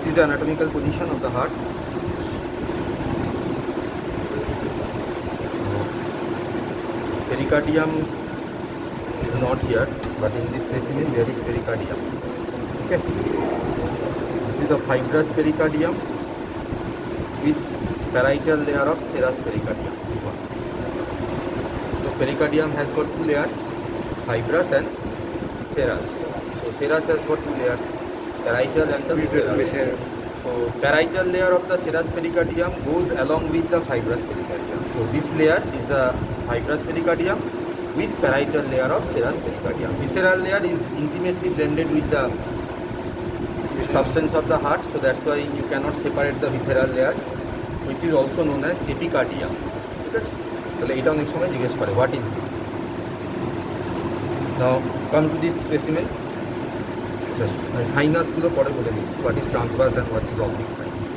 is the anatomical position of the heart. Pericardium is not here, but in this specimen there is pericardium. Okay. This is the fibrous pericardium with parietal layer of serous pericardium. This one. So pericardium has got two layers, fibrous and serous. So serous has got two layers, parietal and the visceral. So parietal layer of the serous pericardium goes along with the fibrous pericardium. So this layer is the fibrous pericardium with parietal layer of serous pericardium. Visceral layer is intimately blended with the substance of the heart, so that's why you cannot separate the visceral layer, which is also known as epicardium. Okay? তাহলে এটা অনেক সময় জিজ্ঞেস করে what is this? Now come to this specimen. Sinus গুলো পরে বলে দিই what is transverse and what is oblique sinus.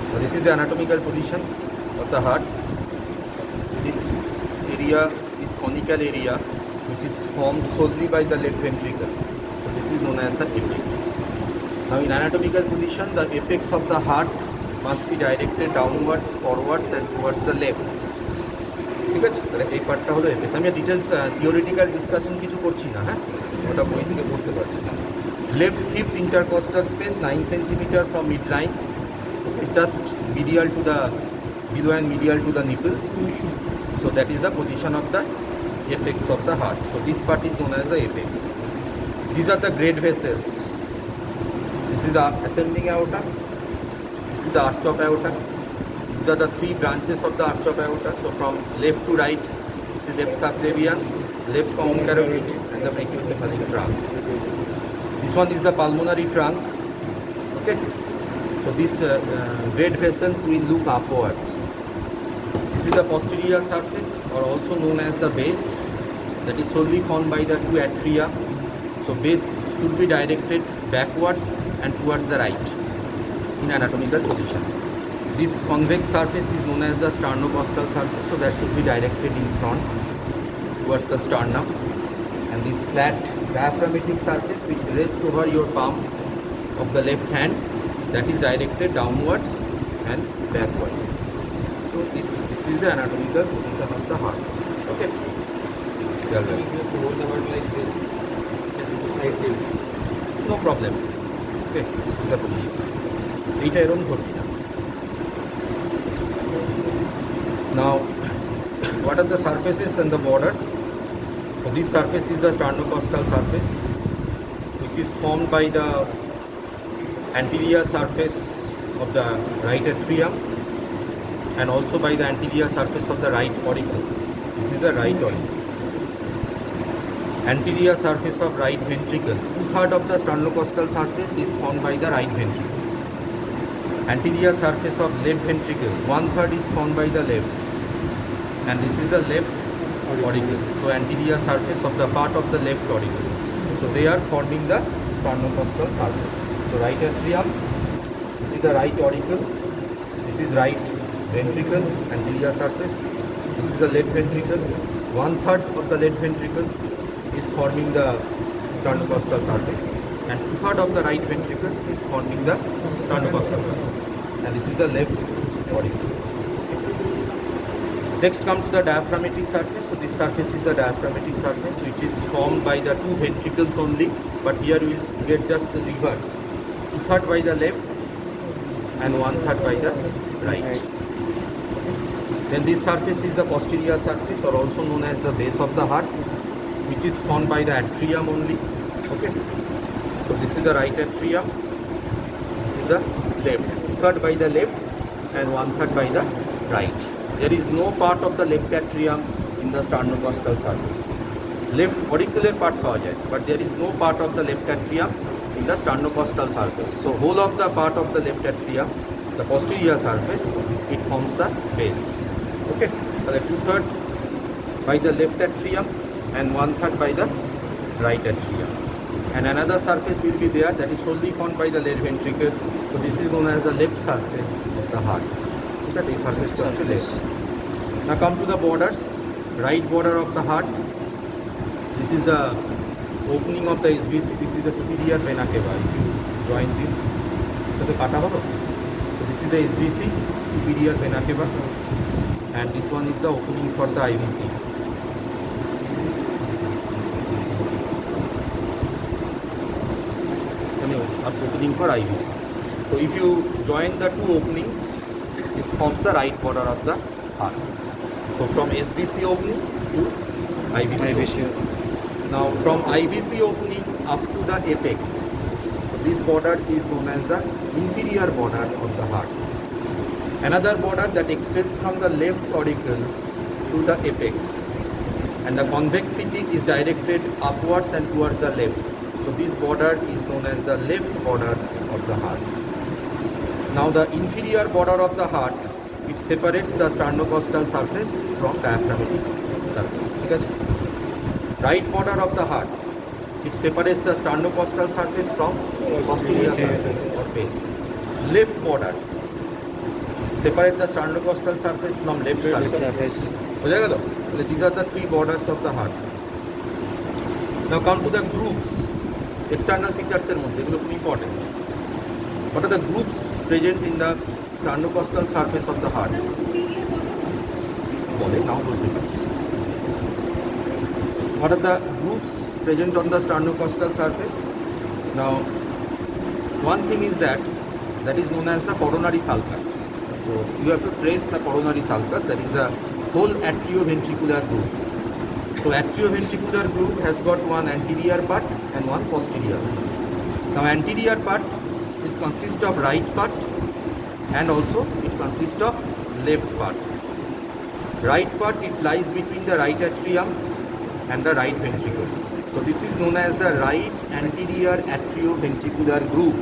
So this is the anatomical position of the heart. This area is conical area which is formed solely by the left ventricle. So this is known as the apex. Now in anatomical position, the apex of the heart must be directed downwards, forwards and towards the left. ঠিক আছে, তাহলে এই পার্টটা হলো apex. আমি details theoretical discussion কিছু করছি না, হ্যাঁ, ওটা বই থেকে পড়তে পারছি না। Left fifth intercostal space 9 cm from midline, just medial to the below and medial to the nipple. So that is the position of the apex of the heart. So this part is known as the apex. These are the great vessels. This is the ascending aorta. This is the arch of aorta. These are the three branches of the arch of aorta. So from left to right, this is left subclavian, left common carotid, and the brachiocephalic trunk. This one is the pulmonary trunk. Okay. So these great vessels will look upwards. This is the posterior surface, or also known as the base, that is solely formed by the two atria. So base should be directed backwards and towards the right in anatomical position. This convex surface is known as the sternocostal surface, so that should be directed in front towards the sternum. And this flat diaphragmatic surface which rests over your palm of the left hand, that is directed downwards and backwards. So this is the anatomical position of the heart. Okay. No problem. Okay, this is the position. এইটা এরকম ধরবি না। Now, what are the surfaces and the borders? So this surface is the sternocostal surface, which is formed by the anterior surface of the right atrium and also by the anterior surface of the right auricle. This is the right auricle. Anterior surface of right ventricle. 2/3 of the sternocostal surface is formed by the right ventricle. Anterior surface of left ventricle. 1/3 is formed by the left. And this is the left auricle. So anterior surface of the part of the left auricle. So they are forming the sternocostal surface. So right atrium, this is the right auricle, this is right ventricle, anterior surface, this is the left ventricle. 1/3 of the left ventricle is forming the sternocostal surface, and 2/3 of the right ventricle is forming the sternocostal surface. And this is the left auricle. Next come to the diaphragmatic surface. So this surface is the diaphragmatic surface, which is formed by the two ventricles only, but here we will get just the reverse. 2/3 by the left and 1/3 by the right. Then this surface is the posterior surface, or also known as the base of the heart, which is formed by the atrium only. Okay. So this is the right atrium, this is the left. 2/3 by the left and 1/3 by the right. There is no part of the left atrium in the sternocostal surface. Left auricular part পাওয়া যায়, but there is no part of the left atrium in the sternocostal surface. So whole of the part of the left atrium, the posterior surface, it forms the base. Okay. So the 2/3 by the left atrium and 1/3 by the right atrium. And another surface will be there that is solely formed by the left ventricle. So this is known as the left surface of the heart. Okay, this surface to actually left. Now come to the borders. Right border of the heart. This is the opening of the SVC. This is the superior vena cava. If you join this, সাথে কাটা হলো। So this is the SVC, superior vena cava, and this one is the opening for the IVC. Opening for IVC. So if you join the two openings, this forms the right border of the heart. So from SVC opening to IVC. Now from IVC opening up to the apex, this border is known as the inferior border of the heart. Another border that extends from the left auricle to the apex, and the convexity is directed upwards and towards the left. So this border is known as the left border of the heart. Now the inferior border of the heart, it separates the sternocostal surface from diaphragmatic surface. Okay? Right border of the heart, it separates the sternocostal surface from posterior surface or base. Left border separate the sternocostal surface from left surface. বুঝা গেল? These are the three borders of the heart. Now come to the grooves. External features এর মধ্যে এগুলো খুব important. What are the grooves present in the sternocostal surface of the heart? বলে নাও বলতে পারি. What are the grooves present on the sternocostal surface? Now, one thing is that is known as the coronary sulcus. So you have to trace the coronary sulcus, that is the whole atrioventricular groove. So atrioventricular groove has got one anterior part and one posterior. Now anterior part is consists of right part and also it consists of left part. Right part, it lies between the right atrium and the right ventricle. So this is known as the right anterior atrioventricular groove.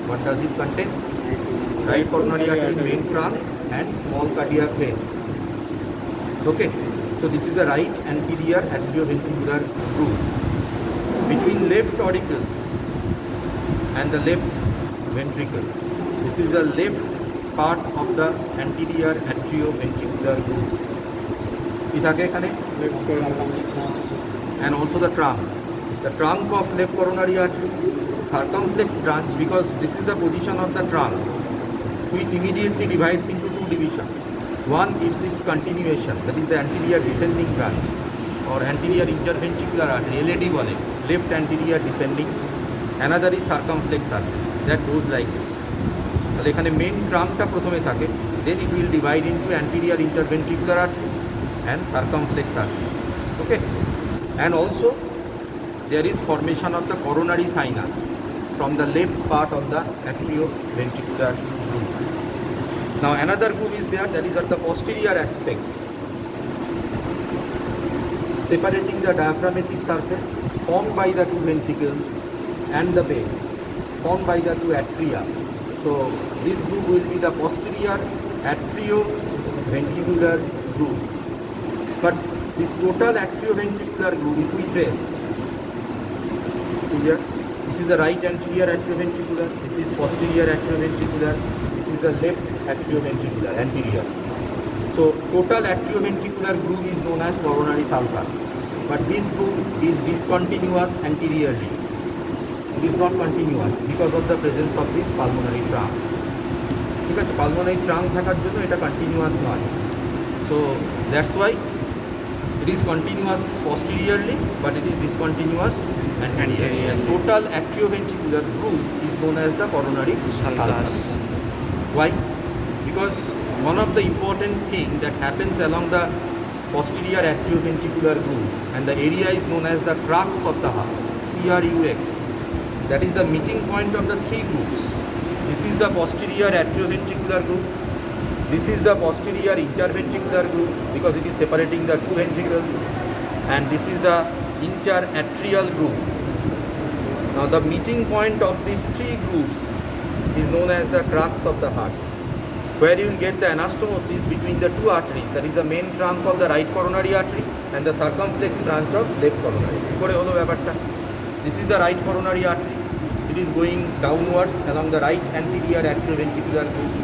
What does it contain? Right coronary artery, main trunk and small cardiac vein. Okay, so this is the right anterior atrioventricular groove. Between left auricle and the left ventricle, this is the left part of the anterior atrioventricular groove. And also the trunk of left coronary artery, circumflex branch, because this is the position of the trunk, which immediately divides into two divisions. One is its continuation, that is the anterior descending branch or anterior interventricular artery, LAD বলে, left anterior descending. Another is circumflex artery that goes like this. তাহলে এখানে main ট্রাঙ্কটা প্রথমে থাকে, then it will divide into anterior interventricular artery and circumflex artery. Okay, and also there is formation of the coronary sinus from the left part of the atrioventricular groove. Now another groove is there, that is at the posterior aspect, separating the diaphragmatic surface formed by the two ventricles and the base formed by the two atria. So this groove will be the posterior atrioventricular groove. But this total atrioventricular groove, if we trace here, this is the right anterior atrioventricular, this is posterior atrioventricular, this is the left atrioventricular, anterior. So total atrioventricular groove is known as coronary sulcus, but this groove is discontinuous anteriorly. It is not continuous because of the presence of this pulmonary trunk. ঠিক আছে, pulmonary trunk থাকার জন্য এটা continuous নয়. So that's why it is continuous posteriorly, but it is discontinuous anteriorly. Total atrioventricular groove is known as the coronary sulcus. Why? Because one of the important thing that happens along the posterior atrioventricular groove, and the area is known as the crux of the heart, CRUX. That is the meeting point of the three grooves. This is the posterior atrioventricular groove. This is the posterior interventricular groove because it is separating the two ventricles, and this is the interatrial groove. Now the meeting point of these three grooves is known as the crux of the heart, where you will get the anastomosis between the two arteries, that is the main trunk of the right coronary artery and the circumflex branch of left coronary. This is the right coronary artery. It is going downwards along the right anterior atrioventricular groove.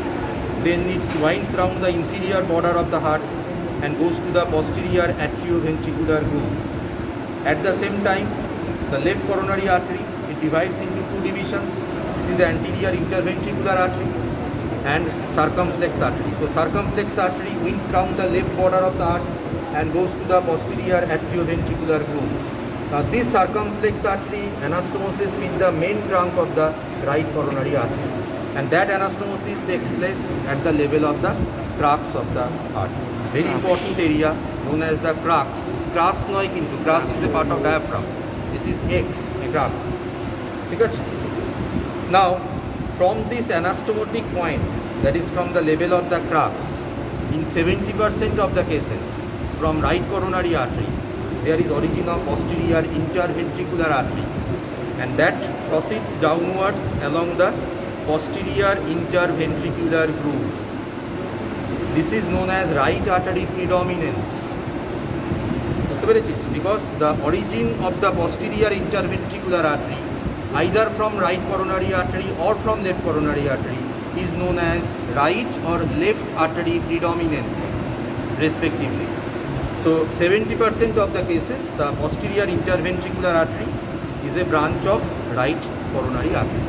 Then it winds round the inferior border of the heart and goes to the posterior atrioventricular groove. At the same time, the left coronary artery, it divides into two divisions, is the anterior interventricular artery and circumflex artery. So circumflex artery wings round the left border of the heart and goes to the posterior atrioventricular groove. Now this circumflex artery anastomosis with the main trunk of the right coronary artery, and that anastomosis takes place at the level of the crux of the heart. Very important area known as the crux. Crus noy kintu, crus is a part of diaphragm. This is X, crux. Okay? Now from this anastomotic point, that is from the level of the crux, in 70% of the cases from right coronary artery, there is origin of posterior interventricular artery, and that proceeds downwards along the posterior interventricular groove. This is known as right artery predominance. Because the origin of the posterior interventricular artery, either from right coronary artery or from left coronary artery, is known as right or left artery predominance respectively. So 70% of the cases, the posterior interventricular artery is a branch of right coronary artery,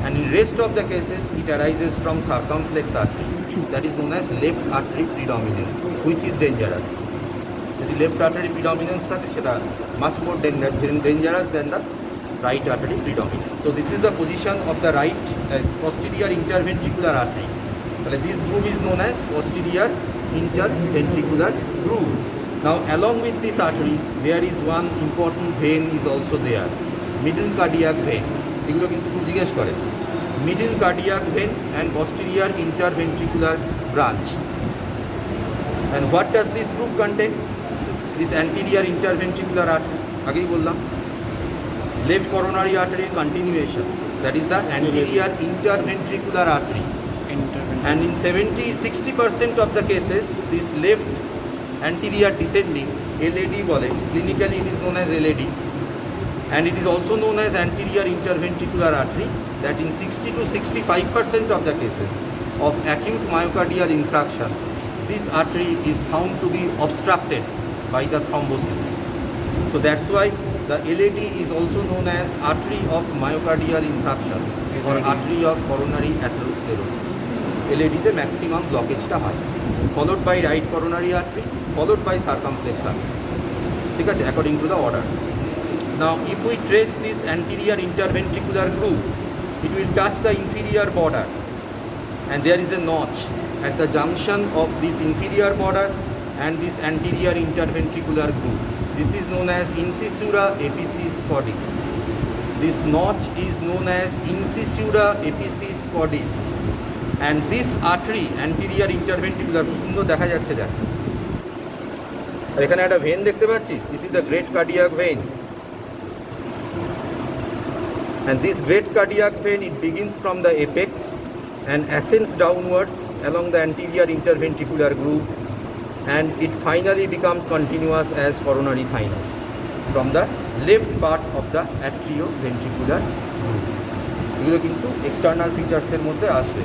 and in rest of the cases it arises from circumflex artery, that is known as left artery predominance, which is dangerous. The left artery predominance is much more dangerous than the right artery predominance. So this is the position of the right posterior interventricular artery. This groove is known as posterior interventricular groove. Now along with these arteries, there is one important vein is also there, middle cardiac vein. এগুলো কিন্তু খুব জিজ্ঞেস করে, middle cardiac vein and posterior interventricular branch. And what does this groove contain? This anterior interventricular artery, আগেই বললাম, left coronary artery continuation, that is the anterior interventricular artery. And in 60% of the cases, this left anterior descending, LAD bole, clinically it is known as LAD, and it is also known as anterior interventricular artery, that in 60 to 65% of the cases of acute myocardial infarction, this artery is found to be obstructed by the thrombosis. So that's why the LAD is also known as artery of myocardial infarction or artery of coronary atherosclerosis. LAD the maximum blockage ta hoy, followed by right coronary artery, followed by circumflex artery. ঠিক আছে, according to the order. Now if we trace this anterior interventricular groove, it will touch the inferior border, and there is a notch at the junction of this inferior border and this anterior interventricular groove. This is known as incisura epicis cordis. This notch is known as incisura epicis cordis, and this artery anterior interventricular, খুব সুন্দর দেখা যাচ্ছে দেখ, এখানে একটা when দেখতে পাচ্ছিস, this is the great cardiac vein, and this great cardiac vein, it begins from the apex and ascends downwards along the anterior interventricular groove, and it finally becomes continuous as coronary sinus from the left part of the atrioventricular groove. এগুলো কিন্তু external ফিচার্সের মধ্যে আসবে,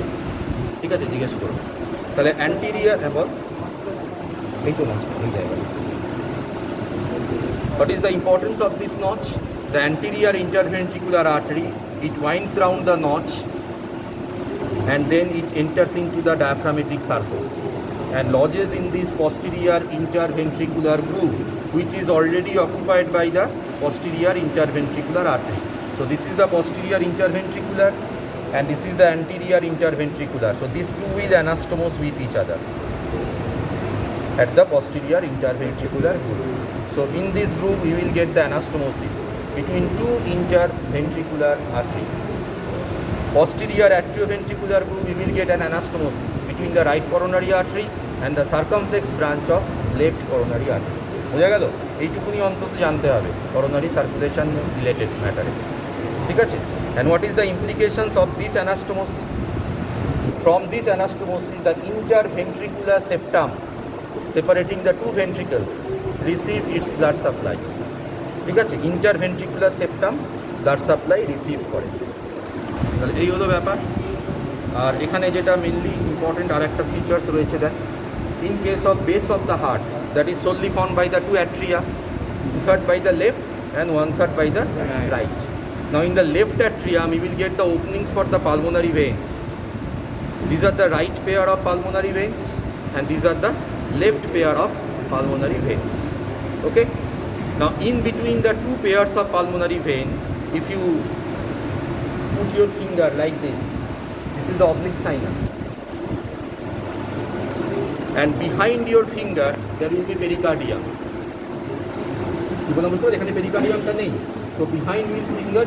ঠিক আছে, জিজ্ঞেস করো। তাহলে anterior এবং এই তো নচ, এই জায়গায় what is the importance of this notch? The anterior interventricular artery, it winds round the notch and then it enters into the diaphragmatic surface and lodges in this posterior interventricular groove, which is already occupied by the posterior interventricular artery. So this is the posterior interventricular and this is the anterior interventricular. So these two will anastomose with each other at the posterior interventricular groove. So in this groove we will get the anastomosis between two interventricular arteries. Posterior atrioventricular groove we will get an anastomosis between the right coronary artery and the circumflex branch of left coronary artery. বোঝা গেল? এইটুকুনি অন্তত জানতে হবে coronary circulation related matter. ঠিক আছে? And what is the implications of this anastomosis? From this anastomosis, the interventricular septum separating the two ventricles receive its blood supply. ঠিক আছে, interventricular septum blood supply receive করে। তাহলে এই হলো ব্যাপার। আর এখানে যেটা মেনলি ইম্পর্টেন্ট আর একটা ফিচার্স রয়েছে, দেখ, in case of base of the heart, that is solely formed by the two atria, 2/3 by the left and 1/3 by the right. Now in the left atrium, you will get the openings for the pulmonary veins. These are the right pair of pulmonary veins and these are the left pair of pulmonary veins. Okay. Now in between the two pairs of pulmonary vein, if you put your finger like this is the oblique sinus. And behind your finger there will be pericardium. So behind your finger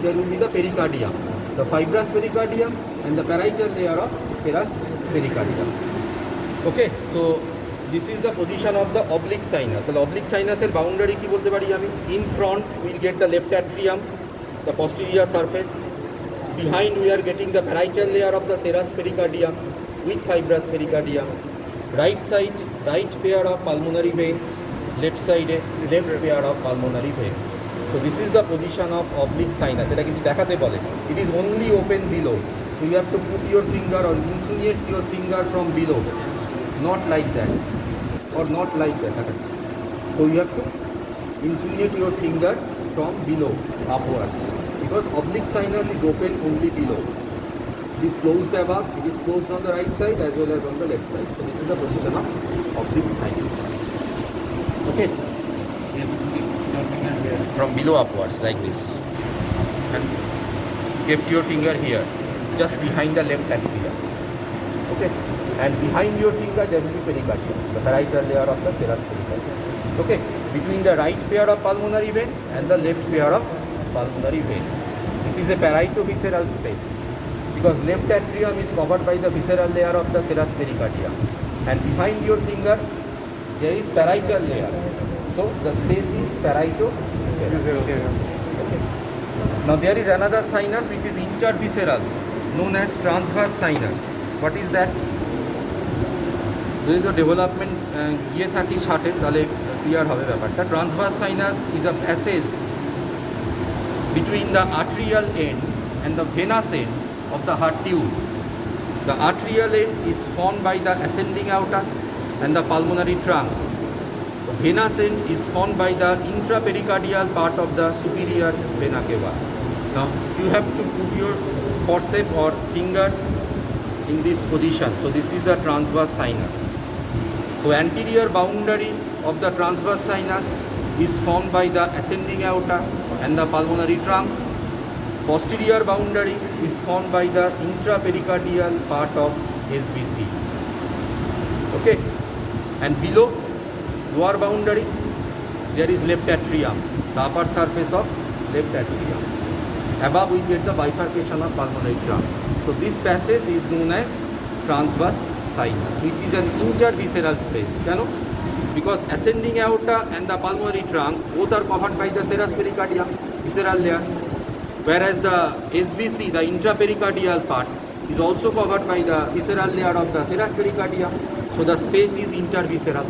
there will be the pericardium, the fibrous pericardium and the parietal layer of serous pericardium. Okay, so this is the position of the oblique sinus. The oblique sinus boundary ki bolte pari ami. In front we will get the left atrium, the posterior surface. Behind we are getting the parietal layer of the serous pericardium with fibrous pericardium. Right side, right pair of pulmonary veins. Left side, left pair of pulmonary veins. So this is the position of oblique sinus. It is only open below. So you have to put your finger or insinuate your finger from below. Not like that. Or not like that. So you have to insinuate your finger from below upwards. Because oblique sinus is open only below. It is closed above, it is closed on the right side as well as on the left side. So this is the position of oblique sinus. Okay? From below upwards like this. And kept your finger here, just behind the left atrium. Okay? And behind your finger there will be pericardium, the parietal layer of the serous pericardium. Okay? Between the right pair of pulmonary vein and the left pair of pulmonary vein. This is a parieto-visceral space because left atrium is covered by the visceral layer of the serous pericardium and behind your finger there is parietal layer. So the space is parieto-visceral. Okay. Now there is another sinus which is intervisceral known as transverse sinus. What is that? There is a development ইয়ে থাকি শার্টে তাহলে clear হবে ব্যাপারটা. Transverse sinus is a passage between the arterial end and the venous end of the heart tube. The arterial end is formed by the ascending aorta and the pulmonary trunk. The venous end is formed by the intrapericardial part of the superior vena cava. Now you have to put your forceps or finger in this position. So this is the transverse sinus. So anterior boundary of the transverse sinus is formed by the ascending aorta and the pulmonary trunk. Posterior boundary is formed by the intrapericardial part of SVC. Okay, and below lower boundary there is left atrium, the upper surface of left atrium. Above we get the bifurcation of pulmonary trunk. So this passage is known as transverse sinus, which is an intervisceral space. Because ascending aorta and the pulmonary trunk both are covered by the serous pericardium, visceral layer, whereas the SVC, the intrapericardial part, is also covered by the visceral layer of the serous pericardium. So the space is intervisceral.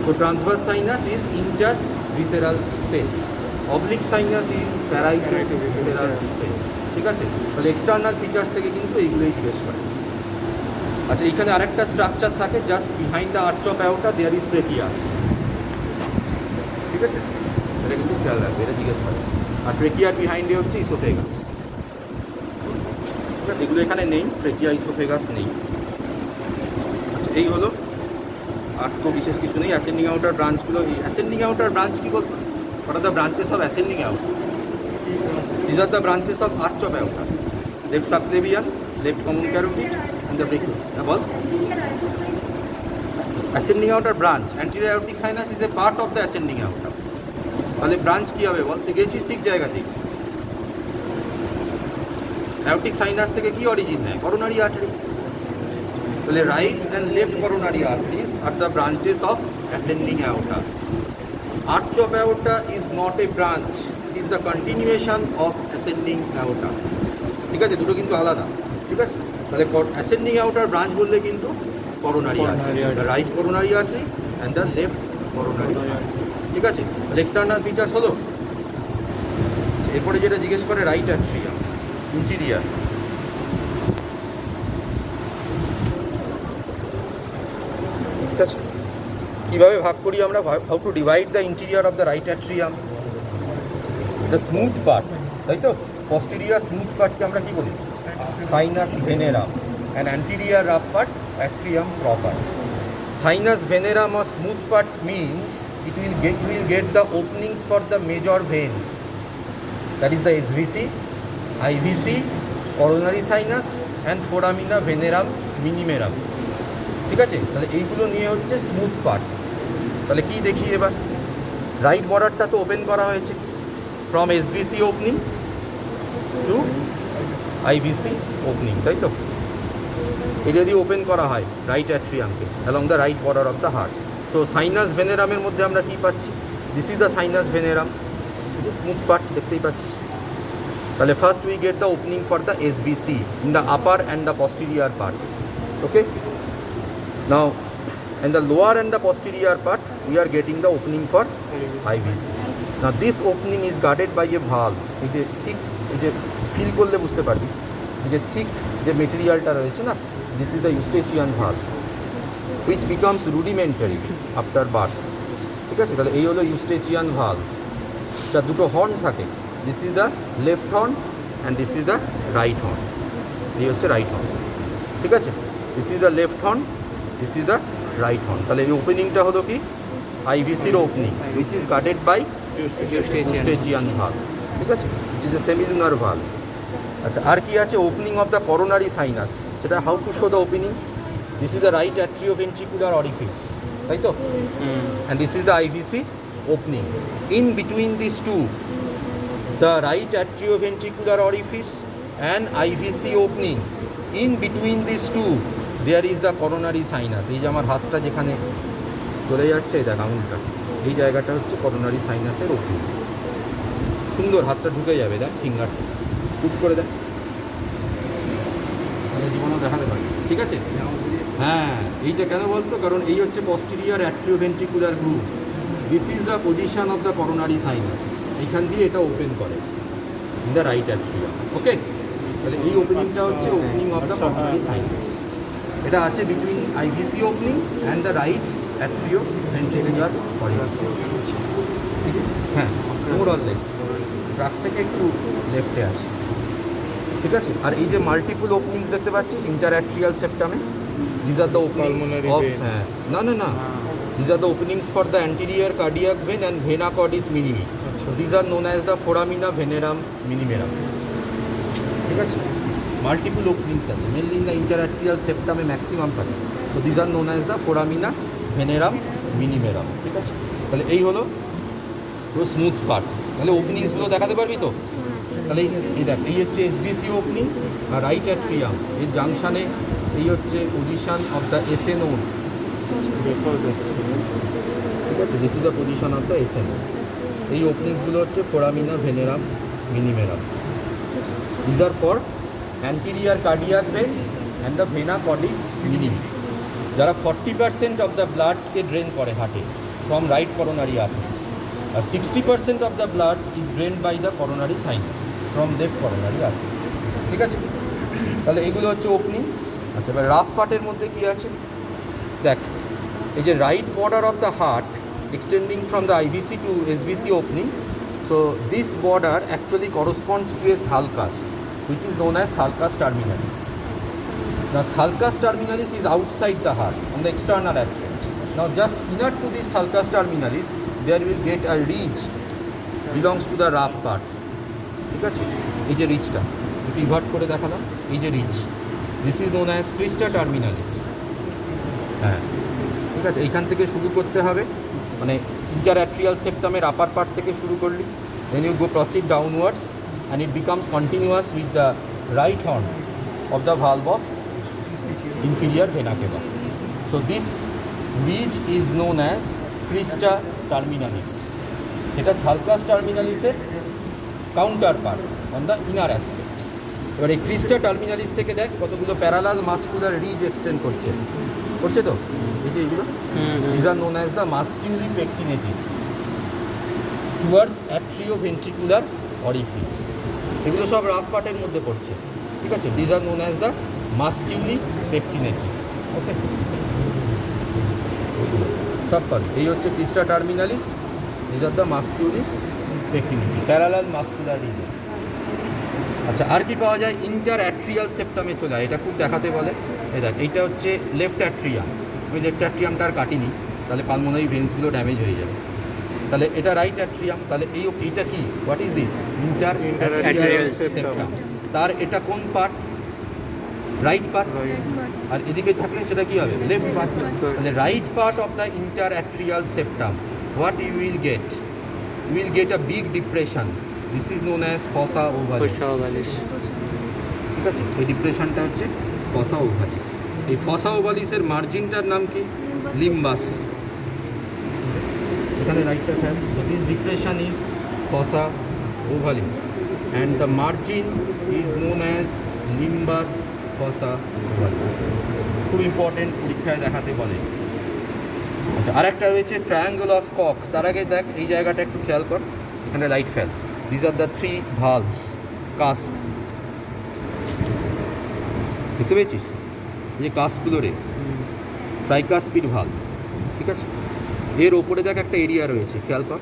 So transverse sinus is intervisceral space. Oblique sinus is parieto-visceral space. ঠিক আছে? তাহলে external features থেকে কিন্তু এইগুলোই জিজ্ঞেস করে। আচ্ছা, এখানে আরেকটা স্ট্রাকচার থাকে, just behind the arch of aorta there is trachea. ঠিক আছে, এটা কিন্তু খেয়াল রাখবে, এটা জিজ্ঞেস করে। আর ট্রেকিয়ার বিহাইন্ডে হচ্ছে ইসোফেগাস। ঠিক আছে, এগুলো এখানে নেই, ট্রেকিয়া ইসোফেগাস নেই। আচ্ছা, এই হলো, আর তো বিশেষ কিছু নেই। অ্যাসেন্ডিং আউটার ব্রাঞ্চগুলো, অ্যাসেন্ডিং আউটার ব্রাঞ্চ কী বলতো? What are the branches of ascending aorta? These are the branches of arch of aorta. Left subclavian, left common carotid, and the brachii. Above. Ascending aorta branch. Anterior aortic sinus is a part of the ascending aorta. তাহলে branch কী হবে বলতে গেছিস ঠিক জায়গা থেকে। Aortic sinus থেকে কি origin নেয়? Coronary artery. তাহলে right and left coronary arteries আর the branches of ascending aorta. Arch of aorta is not a branch, it is the continuation of ascending aorta. ঠিক আছে, দুটো কিন্তু আলাদা। ঠিক আছে, তাহলে ascending aorta ব্রাঞ্চ বললে কিন্তু coronary artery, the right coronary artery and the left coronary artery. ঠিক আছে, তাহলে এক্সটার্নাল ফিচার্স হলো। এরপরে যেটা জিজ্ঞেস করে রাইট অ্যাট্রিয়াম, ইন্টিরিয়ার। ঠিক আছে, কীভাবে ভাগ করি আমরা, how to divide the interior of the right atrium. The smooth part, তাই তো? পস্টেরিয়ার স্মুথ পার্টকে আমরা কি বলি? Sinus ভেনেরাম। And anterior rough part atrium proper. Sinus venerum or smooth part means you will get the openings for the major veins. That is the SVC, IVC, coronary sinus and foramina venerum minimerum. ঠিক আছে? তাহলে এইগুলো নিয়ে হচ্ছে smooth part. তাহলে কি দেখি এবার? রাইট বর্ডারটা তো ওপেন করা হয়েছে from SVC opening to IVC opening, তাই তো? এটা দিয়ে ওপেন করা হয় রাইট অ্যাট্রিয়ামকে along the right border of the heart. So sinus ভেনেরামের মধ্যে আমরা কী পাচ্ছি? This is the sinus venarum, smooth part দেখতেই পাচ্ছিস। তাহলে first we get the opening for the SVC in the upper and the posterior part. Okay, now in the lower and the posterior part we are getting the opening for IVC. Now this opening is guarded by a valve. এই যে ঠিক, এই যে feel করলে বুঝতে পারবি, এই যে ঠিক যে মেটেরিয়ালটা রয়েছে না, this is the Eustachian valve which becomes rudimentary after birth. ঠিক আছে? তাহলে এই হলো ইউস্টেচিয়ান ভালভ, যা দুটো হর্ন থাকে। This is the left horn and this is the right horn. এই হচ্ছে রাইট হর্ন। ঠিক আছে? This is the left horn, this is the right horn. তাহলে এই ওপেনিংটা হলো কি? আইভিসির opening which is guarded by Eustachian valve. ঠিক আছে? Which is a semilunar valve. আচ্ছা, আর কি আছে? Opening of the coronary sinus. সেটা how to show the opening? This is the right atrioventricular orifice, তাই তো? And this is the IVC opening. In between this two, the right atrioventricular orifice and IVC opening, in between this two there is the coronary sinus. এই যে আমার হাতটা যেখানে চলে যাচ্ছে, এই দেখ আঙুলটা, এই জায়গাটা হচ্ছে করোনারি সাইনাসের ওপেনিং। সুন্দর, হাতটা ঢুকে যাবে, দেখ ফিঙ্গারটা টুক করে দেখ, তাহলে জীবনও দেখাতে পারি। ঠিক আছে? হ্যাঁ, এইটা কেন বলতো? কারণ এই হচ্ছে posterior atrioventricular গ্রুভ। This is the position of the coronary sinus. এইখান দিয়ে এটা ওপেন করে ইন দ্য রাইট অ্যাট্রিয়াম। ওকে, তাহলে এই ওপেনিংটা হচ্ছে opening of the coronary sinus. এটা আছে between IVC opening and the right atrioventricular orifice. হ্যাঁ, মোর অর লেস ড্রাগস থেকে একটু লেফটে আছে। ঠিক আছে? আর এই যে মাল্টিপল ওপেনিংস দেখতে পাচ্ছিস ইন্টারঅ্যাট্রিয়াল সেপ্টামে, these are the openings of, হ্যাঁ না না না, these are the openings for the anterior cardiac vein and vena cordis minimi. So these are known as the foramina venarum minimarum. ঠিক আছে? মাল্টিপল ওপেনিংস আছে, মেনলি ইন দ্য ইন্টারঅ্যাট্রিয়াল সেপ্টামে maximum থাকে। তো these are known as the foramina venarum minimarum. ঠিক আছে? তাহলে এই হলো পুরো স্মুথ পার্ট। তাহলে ওপেনিংসগুলো দেখাতে পারবি তো? তাহলে এই দেখ, এই হচ্ছে এসভিসি ওপেনিং আর রাইট অ্যাট্রিয়াম, এর জাংশানে এই হচ্ছে position of the SA node. ঠিক আছে? This is the position of the SA node. এই ওপেনিংসগুলো হচ্ছে foramina venarum minimarum. These are for anterior cardiac veins and the vena cordis minimi, যারা 40% অফ দ্য ব্লাডকে ড্রেন করে হার্টে ফ্রম রাইট করোনারি আর্টারি, আর 60% of the blood is drain by the coronary sinus from left coronary artery. ঠিক আছে? তাহলে এগুলো হচ্ছে ওপেনিংস। আচ্ছা, এবার রাফ পার্টের মধ্যে কী আছে দেখ। এই যে right border of the heart extending from the IVC to SVC opening, so this border actually corresponds to a sulcus which is known as sulcus terminalis. Now sulcus terminalis is outside the heart on the external aspect. Now just inner to this sulcus terminalis there will get a ridge belongs to the rough part. ঠিক আছে? এই যে রিজটা একটু ইভার্ট করে দেখালাম, এই যে ridge, this is known as crista terminalis. হ্যাঁ, ঠিক আছে? এইখান থেকে শুরু করতে হবে, মানে ইন্টারঅ্যাট্রিয়াল সেপ্টামের আপার পার্ট থেকে শুরু করলি, then you go proceed downwards and it becomes continuous with the right horn of the valve of inferior vena cava. So this ridge is known as crista terminalis. It is sulcus terminalis counter part on the inner aspect. এবার এই ক্রিস্টা terminalis থেকে দেখ কতগুলো parallel muscular ridge extend করছে তো, এই যে এইগুলো, these are known as the musculi pectinative towards atrioventricular orifice. এগুলো সব রাফ পার্টের মধ্যে পড়ছে। ঠিক আছে? These are known as the musculi pectinati. Okay, সব পার্ট। এই হচ্ছে crista terminalis, these are the musculi pectinity, parallel muscular region। আচ্ছা, আর কি পাওয়া যায়? ইন্টার অ্যাট্রিয়াল সেপ্টামে চলে যায়, এটা খুব দেখাতে বলে। এই দেখ, এইটা হচ্ছে লেফট অ্যাট্রিয়াম। আমি লেফট অ্যাট্রিয়ামটা আর কাটিনি, তাহলে পালমোনারি ভেন্সগুলো ড্যামেজ হয়ে যাবে। তাহলে এটা রাইট অ্যাট্রিয়াম, তাহলে এইটা কি? What is this? Inter atrial septum. তার এটা কোন পার্ট? Right part. আর এদিকে থাকলে সেটা কি হবে? Left part. তাহলে right part of the interatrial septum, what you will get? You will get a big depression. This is known as fossa ovalis. ঠিক আছে, এই ডিপ্রেশনটা হচ্ছে ফসা ওভালিস। এই ফসা ওভালিসের মার্জিনটার নাম কি? লিম্বাস। এখানে রাইটটা ফ্যান, this depression is fossa ovalis and the margin is known as limbus fossa ovalis. খুব ইম্পর্টেন্ট, পরীক্ষায় দেখাতে বলে। আচ্ছা, আর একটা রয়েছে ট্রায়াঙ্গল অফ কক। তার আগে দেখ, এই জায়গাটা একটু খেয়াল কর, এখানে light fell. These are the three valves, cusp. দেখতে পেয়েছিস যে কাস্পগুলো রে? ট্রাইকাস্পিড ভালভ, ঠিক আছে? এর ওপরে দেখ একটা এরিয়া রয়েছে, খেয়াল কর।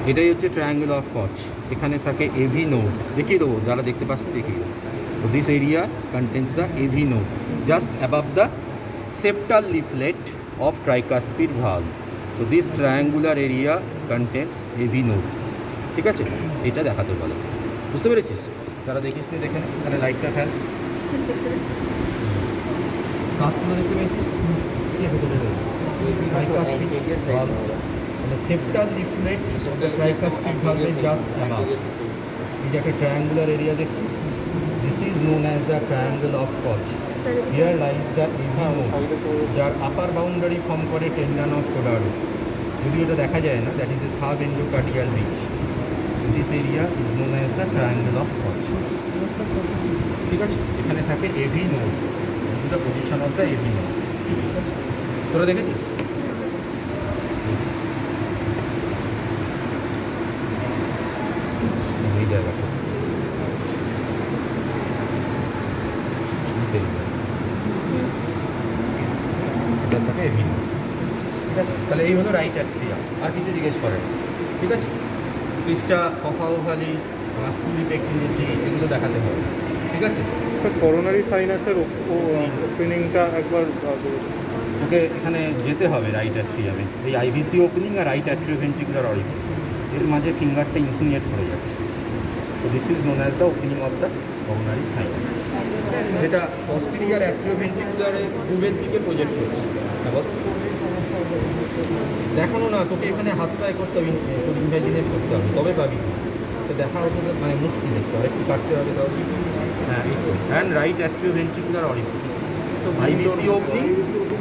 এটাই হচ্ছে ট্রায়াঙ্গল অফ কচ। এখানে থাকে এভি নোড, দেখিয়ে দেবো, যারা দেখতে পাচ্ছেন দেখিয়ে দেবো। তো this area contains the AV node just above the septal leaflet of tricuspid valve. So this triangular area contains AV node. ঠিক আছে, এটা দেখাতে বলে। বুঝতে পেরেছিস? যারা দেখিস নি দেখে নে, এখানে লাইটটা ফেল। কাজগুলো দেখতে পেয়েছিস? Tricuspid valve, the septal leaflet of the tricuspid valve is just above. এই যে একটা triangular area দেখছিস? This is known as the triangle of Koch. Here lies the AV node, যার আপার বাউন্ডারি ফর্ম করে tendon of Todaro. যদি এটা দেখা যায় না, that is a sub endocardial ridge. This area is known as the triangle of Koch. ঠিক আছে, এখানে থাকে AV node. This is the position of the AV node. ঠিক আছে, তোরা দেখেছিস? এই জায়গাটা থাকে এভি নোড। ঠিক আছে, তাহলে এই হলো রাইট অ্যাট্রিয়াম। আর কিছু জিজ্ঞেস করেন? ঠিক আছে, পিসটা ফসা ওভালিস, মাসকুলি পেক্টিনিটি, এগুলো দেখাতে হবে। ঠিক আছে, করোনারি সাইনাসের ওপেনিংটা একবার ওকে এখানে যেতে হবে রাইট অ্যাট্রিয়ামে। এই আইভিসি ওপেনিং আর রাইট অ্যাট্রিওভেন্ট্রিকুলার অরিফিস, এর মাঝে ফিঙ্গারটা ইনসিনিয়েট করে যাচ্ছে। তো this is known as the opening of the coronary sinus, যেটা পস্টেরিয়র অ্যাট্রিওভেন্ট্রিকুলারে পূর্বের দিকে প্রজেক্ট হচ্ছে। দেখানো না, তোকে এখানে হাত পায়ে করতে হবে, তোর ইমাজিনেট করতে হবে, তবে পাবি। তো দেখা হতো মানে মুশকিল, একটু আরেকটু কাটতে হবে তাহলে। হ্যাঁ, এই তো অ্যান্ড রাইট অ্যাট্রিওভেন্ট্রিকুলার অরিফিস। তো আইভিসি ওপেনিং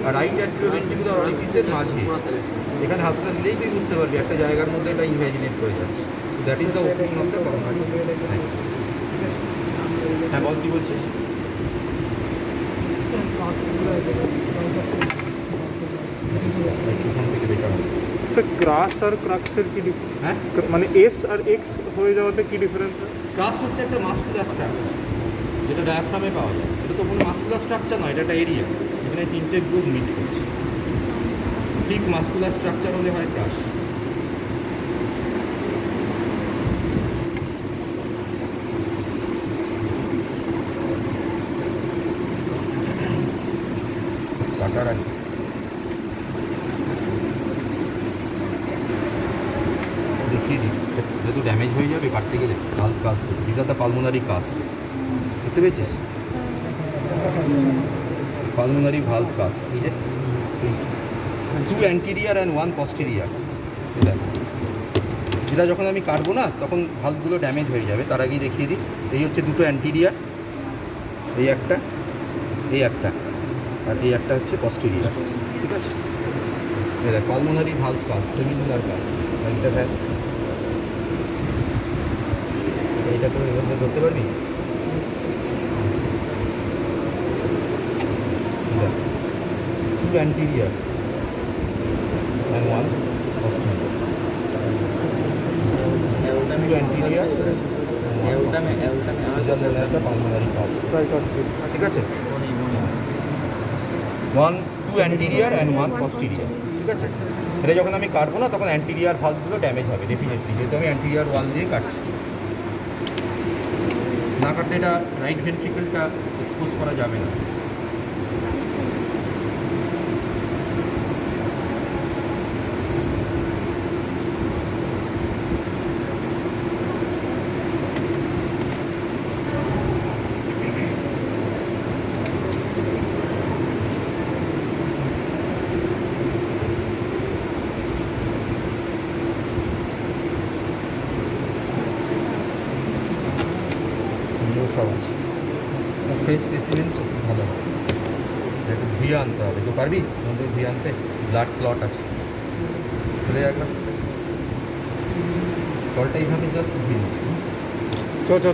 আর রাইট অ্যাট্রিওভেন্ট্রিকুলার অরিফিসের মাঝে এখানে হাতটা দিলেই তুই বুঝতে পারবি একটা জায়গার মধ্যে এটা ইমাজিনেট করে যাচ্ছে। That is the opening of the coronary sinus. হ্যাঁ, বল, কী বলছিস? এখান থেকে বেটার হবে। স্যার, ক্রাস আর ক্রাক্সের কি হ্যাঁ, মানে এস আর এক্স হয়ে যাওয়াতে কি ডিফারেন্স? ক্রাস হচ্ছে একটা মাস্কুলার স্ট্রাকচার, যেটা ডায়াফ্রামে পাওয়া যায়। এটা তো কোনো মাস্কুলার স্ট্রাকচার নয়, এটা একটা এরিয়া, এখানে তিনটে গ্রুপ মিট করছে। ঠিক মাস্কুলার স্ট্রাকচার হলে হয় ক্রাস। কাটার আগে দেখিয়ে দিই, যেহেতু ড্যামেজ হয়ে যাবে কাটতে গেলে। Valve cusp, this are the pulmonary cusp. দেখতে পেয়েছিস? পালমোনারি ভালভ কাস্প, এই যে 2 অ্যান্টিরিয়ার অ্যান্ড 1 পস্টেরিয়ার। যেটা যখন আমি কাটবো না, তখন ভালভগুলো ড্যামেজ হয়ে যাবে। তার আগেই দেখিয়ে দিই, এই হচ্ছে 2টো অ্যান্টিরিয়ার, এই একটা, এই একটা, আর এই একটা হচ্ছে পস্টেরিয়ার। ঠিক আছে, এটা pulmonary valve cusp, semilunar cusp. এইটা দেখ, এইটা করে এভাবে ধরতে পারবি? Two anterior and 1 posterior. Two anterior and 1 pulmonary cusp. ঠিক আছে, 2 anterior and 1 posterior। ঠিক আছে, এটা যখন আমি কাটবো না তখন অ্যান্টিরিয়ার ভালভগুলো ড্যামেজ হবে ডেফিনেটলি, যেহেতু আমি অ্যান্টিরিয়ার ওয়াল দিয়ে কাটছি। না কাটলে এটা রাইট ভেন্ট্রিকলটা এক্সপোজ করা যাবে না। সব আছে, ফ্রেশ স্পেসিমেন্ট তো খুব ভালো হবে। একটু ধুয়ে আনতে হবে, তো পারবি আমাদের ধুয়ে আনতে? ব্লাড ক্লট আছে, চলে একবার জলটা এইভাবে জাস্ট ধুয়ে নিচ্ছি। ধরতে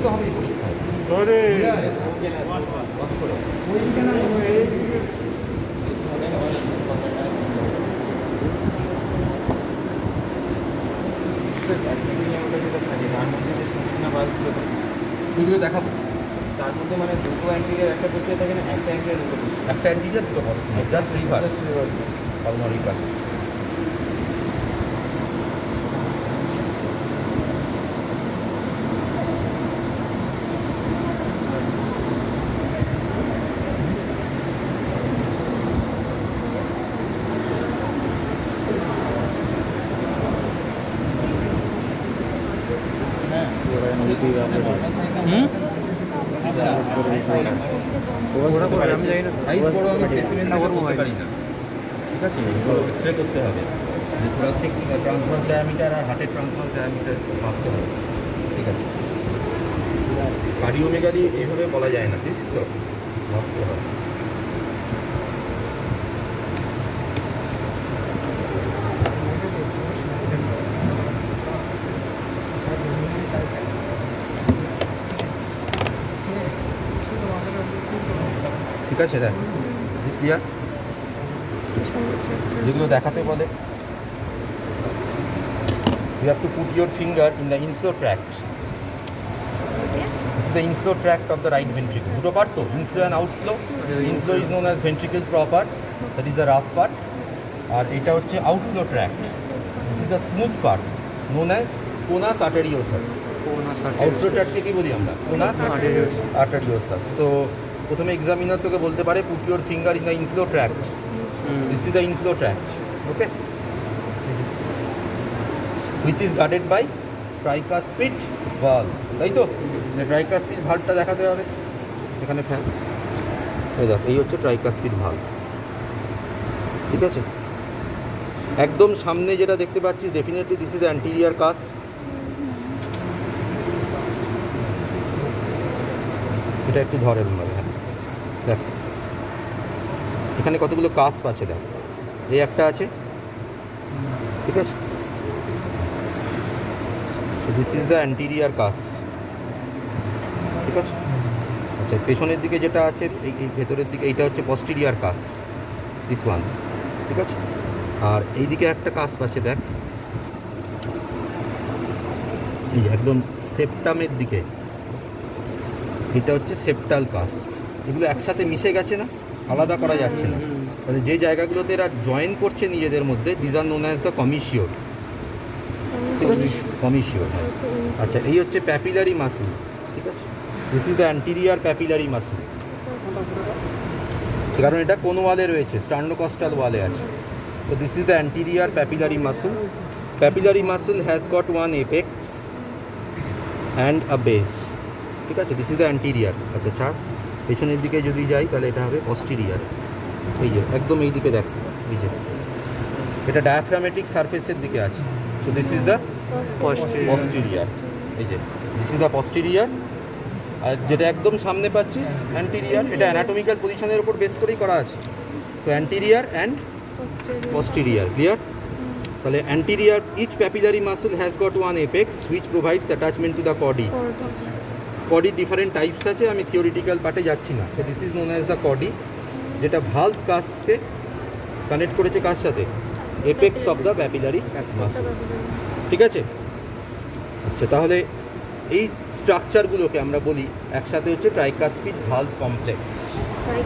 তো হবেই পরীক্ষায়। ধরে ওইগুলো দেখাবো। তার মধ্যে মানে দুটো অ্যান্টিরিয়ার একটা প্রক্রিয়া থাকে না, একটা অ্যান্টিরিয়ার দুটো প্রক্রিয়া। একটা অ্যান্টিরিয়ার দুটো পসিবল, জাস্ট রিভার্স পালমোনারি কাজ। আমি জানি না। সাইজ বড় আমি স্পেসিমেন্ট করতে পারি না, ঠিক আছে? এক্সরে করতে হবে, যে থোরাসিক ট্রান্সভার্স ডায়ামিটার আর হার্টের ট্রান্সভার্স ডায়ামিটার ভাবতে হবে, ঠিক আছে? কার্ডিওমেগালি এইভাবে বলা যায় না, বুঝছিস তো? ভাবতে হবে। ঠিক আছে, দেখ ক্লিয়ার। যেগুলো দেখাতে বলে, you have to put your finger in the inflow tract. This is the inflow tract of the right ventricle. দুটো পার্ট তো, inflow and outflow. Inflow is known as ventricle proper, that is the rough part. আর এটা হচ্ছে outflow tract. This is the smooth part, known as conus arteriosus. Outflow tract-কে কি বলি আমরা? conus arteriosus. So প্রথমে examiner তোকে বলতে পারে put your finger in the inflow tract. This is the inflow tract, okay? Which is guarded by tricuspid valve, তাই তো? Tricuspid ভালভটা দেখাতে হবে এখানে। ফ্যান এই দেখ, এই হচ্ছে ট্রাইকাসপিড ভালভ, ঠিক আছে? একদম সামনে যেটা দেখতে পাচ্ছিস, definitely this is the anterior কাস। এটা একটু ধরে ভাবে, হ্যাঁ দেখ এখানে কতগুলো কাস্প আছে, দেখ এই একটা আছে, ঠিক আছে? So this is the anterior cusp, ঠিক আছে? আচ্ছা, পেছনের দিকে যেটা আছে, এই ভেতরের দিকে এইটা হচ্ছে posterior cusp, this one, ঠিক আছে? আর এই দিকে একটা কাস্প আছে, দেখ এই যে একদম সেপ্টামের দিকে, এটা হচ্ছে সেপ্টাল কাস্প। এগুলো একসাথে মিশে গেছে না, আলাদা করা যাচ্ছে না। তাহলে যে জায়গাগুলোতে এরা জয়েন করছে নিজেদের মধ্যে, this are known as the commissure, ঠিক আছে? কমিশিওর, হ্যাঁ। আচ্ছা, এই হচ্ছে প্যাপিলারি মাসল, ঠিক আছে? This is the anterior papillary muscle, কারণ এটা কোন ওয়ালে রয়েছে? স্টার্নোকস্টাল ওয়ালে আছে। So this is the anterior papillary muscle. Papillary muscle has got one apex and a base, ঠিক আছে? This is the anterior. আচ্ছা ছাড়, পেছনের দিকে যদি যাই তাহলে এটা হবে posterior। এই যে একদম এই দিকে দেখ, এই যে এটা ডায়াফ্রামেটিক সারফেসের দিকে আছে। So this is the posterior, এই যে this is the posterior। আর যেটা একদম সামনে পাচ্ছিস অ্যান্টিরিয়ার, এটা অ্যানাটমিক্যাল পজিশনের উপর বেস করেই করা আছে। So anterior and posterior, clear? তাহলে anterior, each papillary muscle has got one apex which provides attachment to the chordae. Chordae different types আছে, আমি theoretical পার্টে যাচ্ছি না। So this is known as the chordae, যেটা valve কাস্পে কানেক্ট করেছে কার সাথে? apex of the papillary muscle, ঠিক আছে? আচ্ছা, তাহলে এই স্ট্রাকচারগুলোকে আমরা বলি একসাথে হচ্ছে ট্রাইকাসপিড ভালভ কমপ্লেক্স।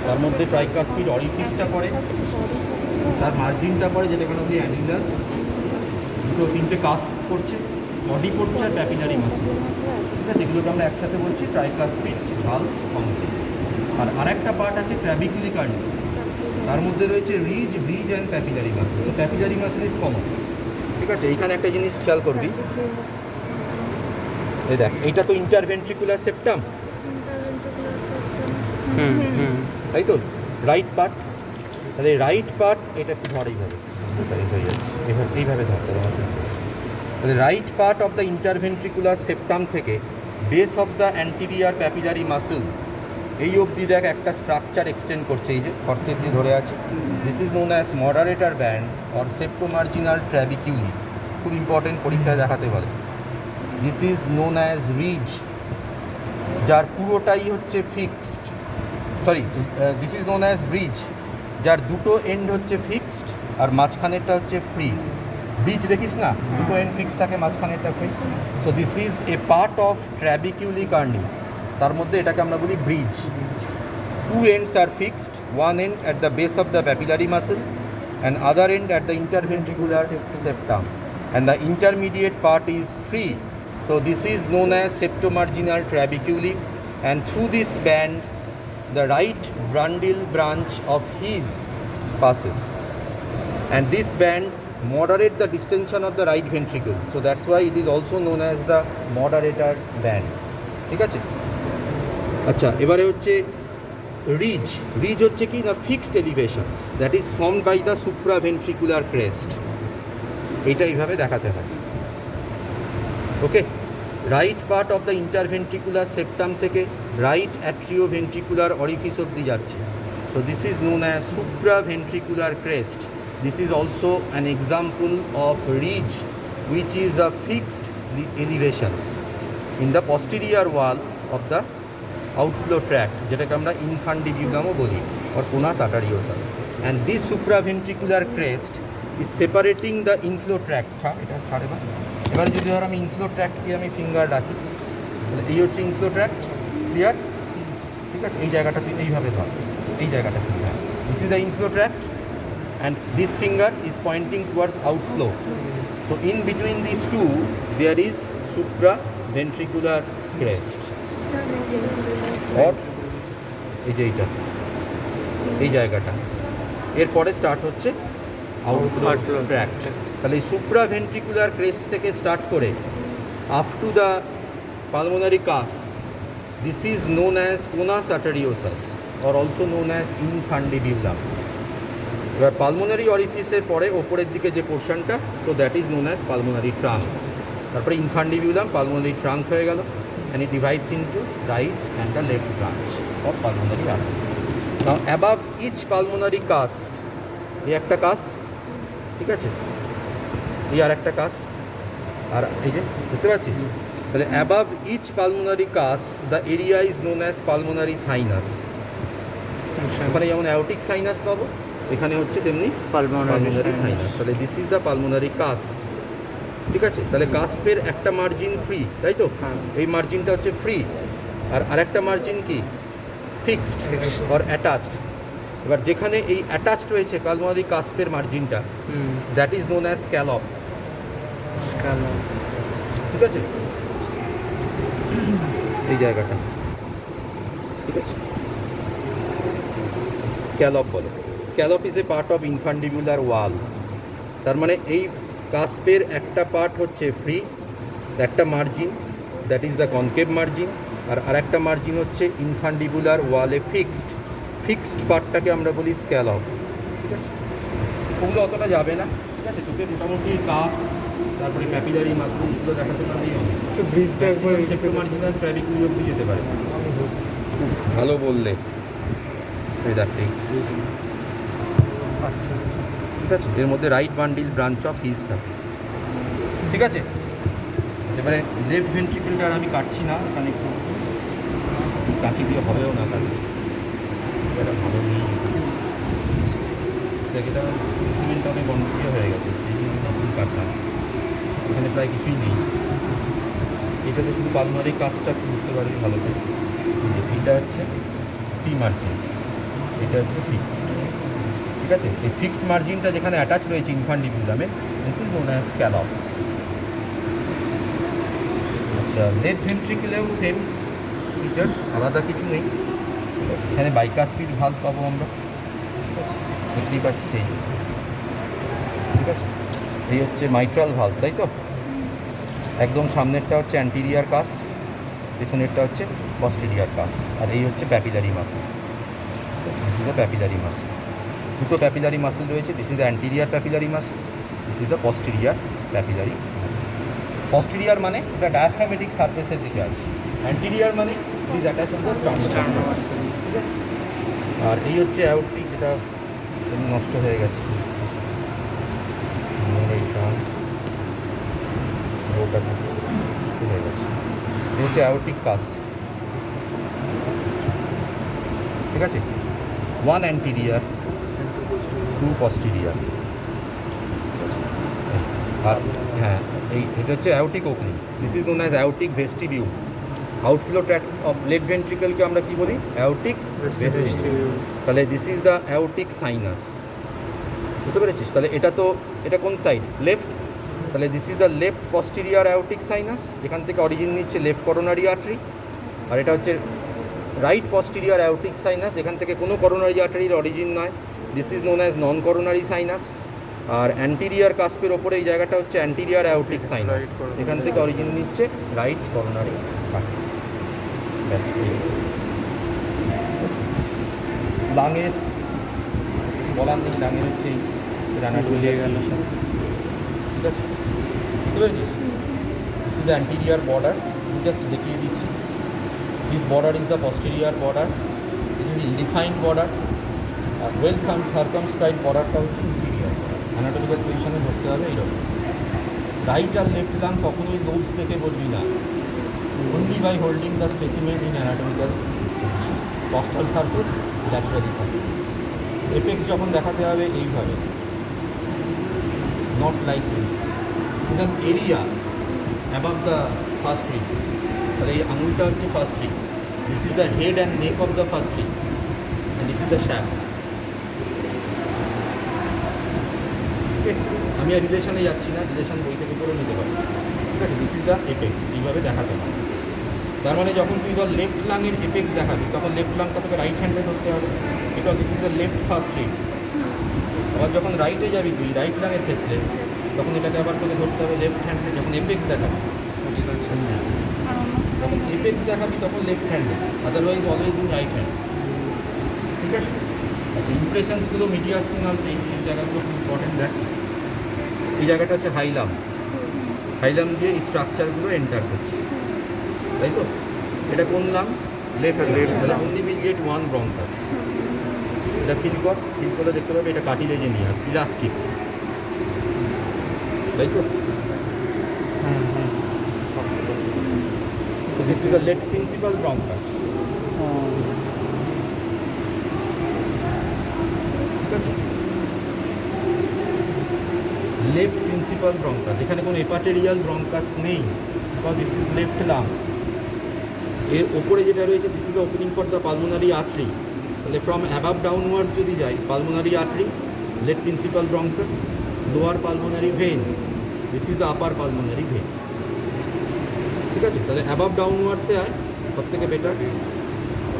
তার মধ্যে ট্রাইকাসপিড অরিফিসটা পড়ে, তার মার্জিনটা পরে যেটা কোনো কি অ্যানিলাস, দুটো তিনটে কাস্ট করছে, বডি করছে আর প্যাপিলারি মাসল। ঠিক আছে, এগুলোকে আমরা একসাথে বলছি ট্রাইকাসপিড ভালভ কমপ্লেক্স। আর আরেকটা পার্ট আছে ট্র্যাবিকুলি কার্নি, তার মধ্যে রয়েছে ridge, bridge and papillary muscle. তো প্যাপিলারি মাসল ইজ কমন। ঠিক আছে, এইখানে একটা জিনিস খেয়াল করবি, এই দেখ এইটা তো ইন্টারভেন্ট্রিকুলার সেপ্টাম, তাই তো রাইট পার্ট। তাহলে রাইট পার্ট এটা একটু ধর এইভাবে, হয়ে যাচ্ছে এইভাবে ধরতে হবে অসুবিধা। তাহলে right part of the interventricular septum থেকে base of the anterior papillary muscle এই অবধি দেখ একটা স্ট্রাকচার এক্সটেন্ড করছে, এই যে ফরসেপ দিয়ে ধরে আছে। This is known as moderator band or septomarginal trabeculae. খুব ইম্পর্টেন্ট, পরীক্ষায় দেখাতে পারে। This is known as ridge, যার পুরোটাই হচ্ছে fixed, sorry this is known as bridge, যার দুটো এন্ড হচ্ছে ফিক্সড আর মাঝখানেরটা হচ্ছে ফ্রি। ব্রিজ দেখিস না, দুটো এন্ড ফিক্সড থাকে, মাঝখানেরটা free. So this is a part of trabeculae carneae, তার মধ্যে এটাকে আমরা বলি bridge. Two ends are fixed, one end at the base of the papillary muscle and other end at the interventricular septum, and the intermediate part is free. So this is known as septomarginal trabeculi, and through this band the right bundle branch of his passes, and this band moderate the distension of the right ventricle, so that's why it is also known as the moderator band. ঠিক আছে, আচ্ছা এবারে হচ্ছে ridge. Ridge হচ্ছে কি না fixed elevations that is formed by the supraventricular crest. এইটা এইভাবে দেখাতে হয়। Okay, right part of the interventricular septum থেকে রাইট অ্যাট্রিওভেন্ট্রিকুলার অরিফিস অব্দি যাচ্ছে। So this is known as supraventricular crest. This is also an example of ridge which is a fixed elevations in the posterior wall of the outflow tract, যেটাকে আমরা ইনফান্ডিবিউলামও বলি, or conus arteriosus, and this supraventricular crest is separating the inflow tract। এটা ছাড়ে না। এবারে যদি ধর আমি ইনফ্লো ট্র্যাক্টকে আমি ফিঙ্গার রাখি, তাহলে এই হচ্ছে ইনফ্লো ট্র্যাক্ট, ক্লিয়ার? ঠিক আছে, এই জায়গাটা তুই এইভাবে ধর, এই জায়গাটা finger, this is the inflow tract and this finger is pointing towards outflow. So in between these two there is supraventricular crest, or এই যে এইটা, এই জায়গাটা, এরপরে স্টার্ট হচ্ছে আউটফ্লো ট্র্যাক্ট। তাহলে এই সুপ্রাভেন্ট্রিকুলার ক্রেস্ট থেকে স্টার্ট করে up to the pulmonary cusp, this is known as conus arteriosus or also known as infundibulum. এবার পালমোনারি অরিফিসের পরে ওপরের দিকে যে পোর্শনটা, so that is known as pulmonary trunk. তারপরে ইনফান্ডিবিউলাম পালমোনারি ট্রাঙ্ক হয়ে গেল, and it divides into right and the left branch of pulmonary artery. Now above each pulmonary cusp, এই একটা কাস, ঠিক আছে, এই আর একটা কাস, আর এই যে দেখতে পাচ্ছিস, তাহলে অ্যাবাভ ইচ পালমোনারি কাস the area is known as pulmonary sinus. ওখানে যেমন অ্যাওটিক সাইনাস পাবো, এখানে হচ্ছে তেমনি পালমোনারি সাইনাস। তাহলে this is the pulmonary cusp. ঠিক আছে, তাহলে কাস্পের একটা মার্জিন ফ্রি, তাই তো, এই মার্জিনটা হচ্ছে ফ্রি, আর আরেকটা মার্জিন কি ফিক্সড অর অ্যাটাচড। এবার যেখানে এই অ্যাটাচড রয়েছে পালমোনারি কাস্পের মার্জিনটা, that is known as scallop. ঠিক আছে, এই জায়গাটা, ঠিক আছে, স্ক্যালপ বলে। Scallop is a part of infundibular wall. তার মানে এই কাস্পের একটা পার্ট হচ্ছে ফ্রি, একটা margin that is the concave margin, আর আরেকটা মার্জিন হচ্ছে ইনফান্ডিবুলার ওয়ালে ফিক্সড। ফিক্সড পার্টটাকে আমরা বলি স্ক্যালপ। ঠিক আছে, ওগুলো অতটা যাবে না। ঠিক আছে, তোকে মোটামুটি কাস, তারপরে ক্যাপিলারি মাসল এগুলো দেখাতে পারলেই হবে। ব্রিজটা একবার সেপ্টোমার্জিনাল ট্র্যাবিকুলি অব্দি যেতে পারে। ভালো বললে, এই দেখতে, আচ্ছা, ঠিক আছে, এর মধ্যে right bundle branch of his থাকে। ঠিক আছে, এবারে লেফট ভেন্ট্রিকলটা আর আমি কাটছি না, এখানে একটু কাঁচি দিয়ে হবেও না, কাটবে এটা ভালো নেই। দেখ, এটা সিমেন্টটা অনেক বন্ধ হয়ে গেছে, এই জন্য নতুন কাটলাম, এখানে প্রায় কিছুই নেই। এটাতে শুধু পালমারি কাজটা বুঝতে পারবি ভালো করে। এটা হচ্ছে ফ্রি মার্জিন, এটা হচ্ছে ফিক্সড। ঠিক ঠিক আছে, এই ফিক্সড মার্জিনটা যেখানে অ্যাটাচ রয়েছে ইনফান্ডিবুলামে, this is known as scallop. আচ্ছা, লেফট ভেন্ট্রিকুলেও সেম ফিচার্স, আলাদা কিছু নেই। এখানে বাইকাস্পিড ভাল্ব পাবো আমরা, দেখতেই পাচ্ছি সেই, ঠিক আছে। এই হচ্ছে মাইট্রাল ভাল্ব, তাই তো। একদম সামনেরটা হচ্ছে অ্যান্টিরিয়ার কাস, পেছনেরটা হচ্ছে পস্টেরিয়ার কাস, আর এই হচ্ছে papillary muscle. This is the papillary muscle. দুটো প্যাপিলারি মাসল রয়েছে, this is the anterior papillary muscle, this is the posterior papillary muscle. Posterior মানে এটা ডায়াফ্রামেটিক সারফেসের দিকে আছে, অ্যান্টিরিয়ার মানে it is attach to the sternum, ঠিক আছে। আর এই হচ্ছে অ্যাওর্টিক, যেটা নষ্ট হয়ে গেছে, এইটা ওটা নষ্ট হয়ে গেছে। এই হচ্ছে অ্যাওর্টিক কাস, ঠিক আছে। One anterior, two posterior. আর হ্যাঁ, এটা হচ্ছে aortic opening, this is known as aortic vestibule. Outflow tract of left ভেন্ট্রিকলকে আমরা কি বলি? Aortic vestibule. তাহলে this is the aortic sinus, বুঝতে পেরেছিস? তাহলে এটা কোন সাইড? লেফট। তাহলে this is the left posterior aortic sinus, যেখান থেকে অরিজিন নিচ্ছে লেফট করোনারি আর্টারি। আর এটা হচ্ছে রাইট পস্টেরিয়ার অ্যাওর্টিক সাইনাস, এখান থেকে কোনো করোনারি আর্টারির অরিজিন নয়, this is known as non coronary sinus. আর অ্যান্টিরিয়ার কাস্পের ওপরে এই জায়গাটা হচ্ছে অ্যান্টিরিয়ার অ্যাওর্টিক সাইনাস, এখান থেকে অরিজিন নিচ্ছে রাইট করোনারি আর্টারি। লাঙের বলার নেই, লাঙের হচ্ছে রানা গুলিয়ে গেল। ঠিক আছে, বুঝতে পেরেছিস? This is the anterior border, just দেখিয়ে দিচ্ছি। This border is the posterior border, this is indefined border. আর ওয়েল সার্কামস্ক্রাইব বর্ডারটা হচ্ছে ইন্টিরিয়ার। অ্যানাটমিক্যাল পজিশনে ধরতে হবে এইরকম। রাইট আর লেফট লাং কখনোই লোবস থেকে বলবি না, only by holding the specimen in anatomical position. Costal surface laterally থাকে। এপেক্স যখন দেখাতে হবে এইভাবে, not like this. It is an area above the first rib. তাহলে এই আঙুলটা হচ্ছে first rib, this is the head and neck of the first rib, and this is the shaft. আমি আর রিলেশনে যাচ্ছি না, রিলেশন বই থেকে করে নিতে পারি, ঠিক আছে। দিস ইজ দ্য এপেক্স, এইভাবে দেখাতে হবে। তার মানে যখন তুই ধর লেফট লাংয়ের এপেক্স দেখাবি, তখন লেফট লাংটা তোকে রাইট হ্যান্ডে ধরতে হবে, because this is the left first rib. আবার যখন রাইটে যাবি তুই রাইট লাংয়ের ক্ষেত্রে, তখন এটাকে আবার তোকে ধরতে হবে লেফট হ্যান্ডে, যখন এপেক্স দেখাবি। আচ্ছা আচ্ছা। যখন এপেক্স দেখাবি তখন লেফট হ্যান্ডে, otherwise always in right hand, ঠিক আছে। আচ্ছা, ইমপ্রেশনসগুলো মিডিয়া স্পিনাল, এই জায়গাগুলো খুব ইম্পর্টেন্ট। দেখ, এই জায়গাটা হচ্ছে হাইলাম, হাইলাম দিয়ে এই স্ট্রাকচারগুলো এন্টার করছে, তাই তো। এটা কোন লাম? লেফট। তাহলে only will get one bronchus. এটা ফিল করলে দেখতে পাবে এটা কার্টিলেজিনিয়াস, ইলাস্টিক, তাই তো। This is the left principal bronchus, ঠিক আছে। লেফট প্রিন্সিপাল ব্রঙ্কাস, এখানে কোনো এপাটেরিয়াল ব্রঙ্কাস নেই, because this is left lung. এর ওপরে যেটা রয়েছে, this is the opening for the pulmonary artery. তাহলে ফ্রম অ্যাবাভ ডাউনওয়ার্ডস যদি যাই, pulmonary artery, left principal bronchus, lower pulmonary vein, this is the upper pulmonary vein, ঠিক আছে। তাহলে অ্যাবাভ ডাউনওয়ার্ডসে আয়, সব থেকে better.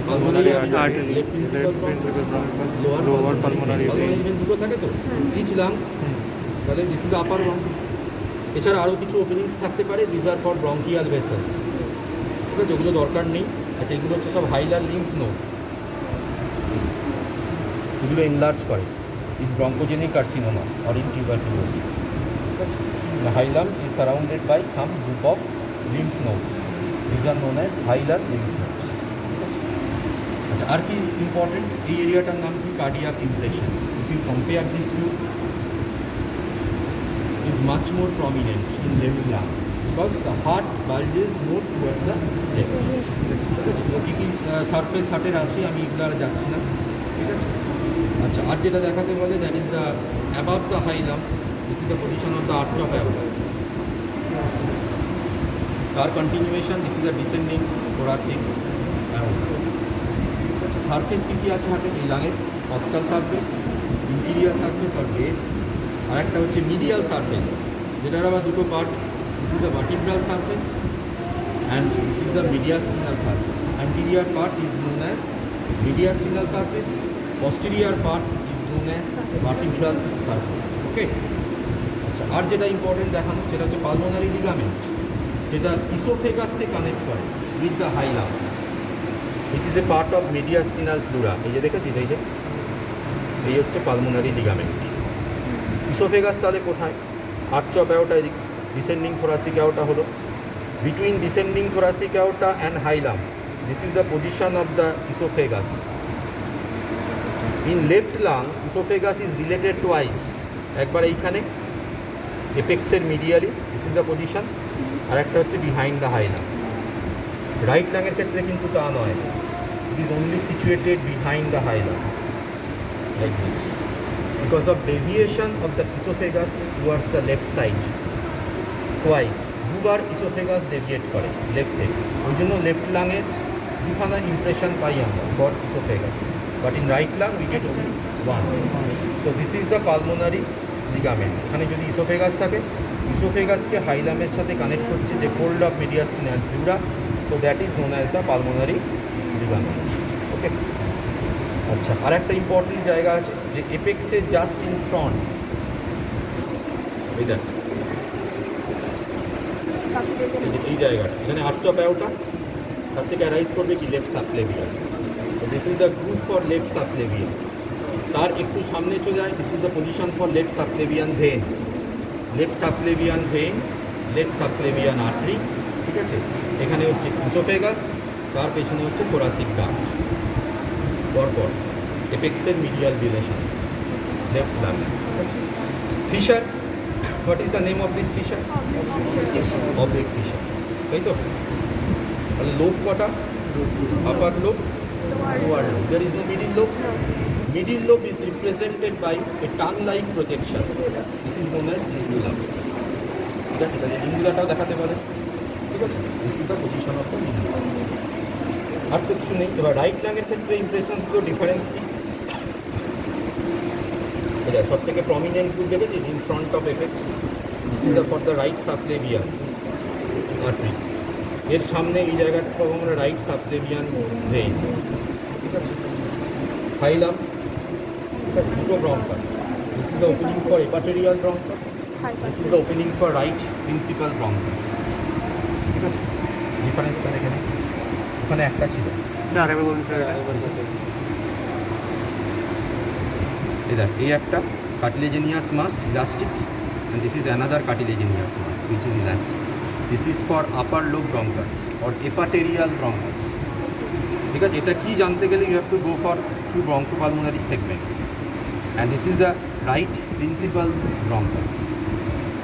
Pulmonary artery, left principal bronchus, lower pulmonary vein, দুটো থাকে তো ইচ লাং। তাহলে দিস ইজ আপার ব্রঙ্কাস। এছাড়া আরও কিছু ওপেনিংস থাকতে পারে, this are for bronchial vessels, ঠিক আছে, ওগুলো দরকার নেই। আচ্ছা, এগুলো হচ্ছে সব হাইলার লিম্ফ নোড, এগুলো এনলার্জ করে in bronchogenic carcinoma or in tuberculosis. Hilum is surrounded by some group of lymph nodes, this are known as hilar lymph nodes. আচ্ছা, আর কি ইম্পর্টেন্ট, এই এরিয়াটার নাম কি? Cardiac impression. If you compare this to, is much more prominent in left lung because the heart bulges more towards the left. কী কী surface হার্টের আছে আমি এগুলো আর যাচ্ছি না, ঠিক আছে। আচ্ছা, আর যেটা দেখাতে বলে, that is the above the hilum, this is the position of the arch of aorta. তার continuation, this is the descending thoracic aorta. Surface কী কী আছে হার্টের? এই লাঙের কস্টাল সারফেস, ইন্টিরিয়ার সারফেস আর বেস, আর একটা হচ্ছে মিডিয়াল সারফেস, যেটার আবার দুটো part. This is the vertebral surface and this is the mediastinal surface. Anterior part is known as mediastinal surface, posterior part is known as vertebral surface. Okay? আচ্ছা, আর যেটা important দেখানো সেটা হচ্ছে পালমোনারি লিগামেন্ট, যেটা ইসোফেগাসকে connect করে with the haulm. It is a part of mediastinal pleura. এই যে দেখেছিস, এই হচ্ছে পালমোনারি লিগামেন্ট। ইসোফেগাস তাহলে কোথায়? Arch of aorta, descending thoracic aorta হলো between descending thoracic aorta and hilum. This is the position of the esophagus. In left lung, esophagus is related twice. একবার এইখানে এপেক্সের medially, this is the position, আর একটা হচ্ছে behind the hilum. রাইট লাংয়ের ক্ষেত্রে কিন্তু তা নয়, it is only situated behind the hilum, like this, because of deviation of the esophagus towards the left side twice. দুবার ইসোফেগাস ডেভিয়েট করে লেফট থেকে, ওই জন্য লেফট লাঙে দুখানা ইমপ্রেশন পাই আমরা for esophagus, but in right lung we get only one. So this is the pulmonary ligament. এখানে যদি ইসোফেগাস থাকে, ইসোফেগাসকে হাইলামের সাথে কানেক্ট করছে যে fold of mediastinal pleura, so that is known as the pulmonary ligament. Okay, আচ্ছা, আর একটা important জায়গা আছে যে এপেক্সের জাস্ট ইন ফ্রন্ট, এই দেখ এই জায়গাটা, এখানে আর্চ অফ অ্যাওর্টা, তার থেকে অ্যারাইজ করবে কি left subclavian. This is the groove for left subclavian. তার একটু সামনে চলে যায়, this is the position for left subclavian vein, left subclavian vein, left subclavian artery. ঠিক আছে, এখানে হচ্ছে ইসোফেগাস, তার পেছনে হচ্ছে থোরাসিক ডাক্ট, পরপর এপেক্সের medial relation left lung. Fissure, what is the name of this fissure? Oblique fissure, তাই তো? তাহলে লোব কটা? Upper lobe, lower lobe. There is no middle lobe. Middle lobe is represented by a tongue like projection, this is known as lingula. ঠিক আছে, তাহলে লিঙ্গুলাটাও দেখাতে পারে। ঠিক আছে, this is the position of the lingula. আর তো কিছু নেই। এবার রাইট লাংয়ের ক্ষেত্রে ইমপ্রেশনসগুলো ডিফারেন্স কি? এটা সব থেকে প্রমিনেন্ট গ্রুপ দেখেছি in front of apex, this is the for the right subclavian artery. এর সামনে এই জায়গাটা পাবো আমরা রাইট সাবক্লেভিয়ান ভেইন। ঠিক আছে, হাইলাম, ঠিক আছে, দুটো bronchus, this is the opening for eparterial bronchus, this is the opening for right principal bronchus. ঠিক আছে, ডিফারেন্সটা এখানে, ওখানে একটা ছিল। আরেকবার বলুন স্যার। এই দেখ, এই একটা cartilaginous mass, elastic, and this is another cartilaginous mass which is elastic. This is for upper lobe bronchus or epaterial bronchus. ঠিক আছে, এটা কি জানতে গেলে you have to go for two bronchopulmonary segments, and this is the right principal bronchus.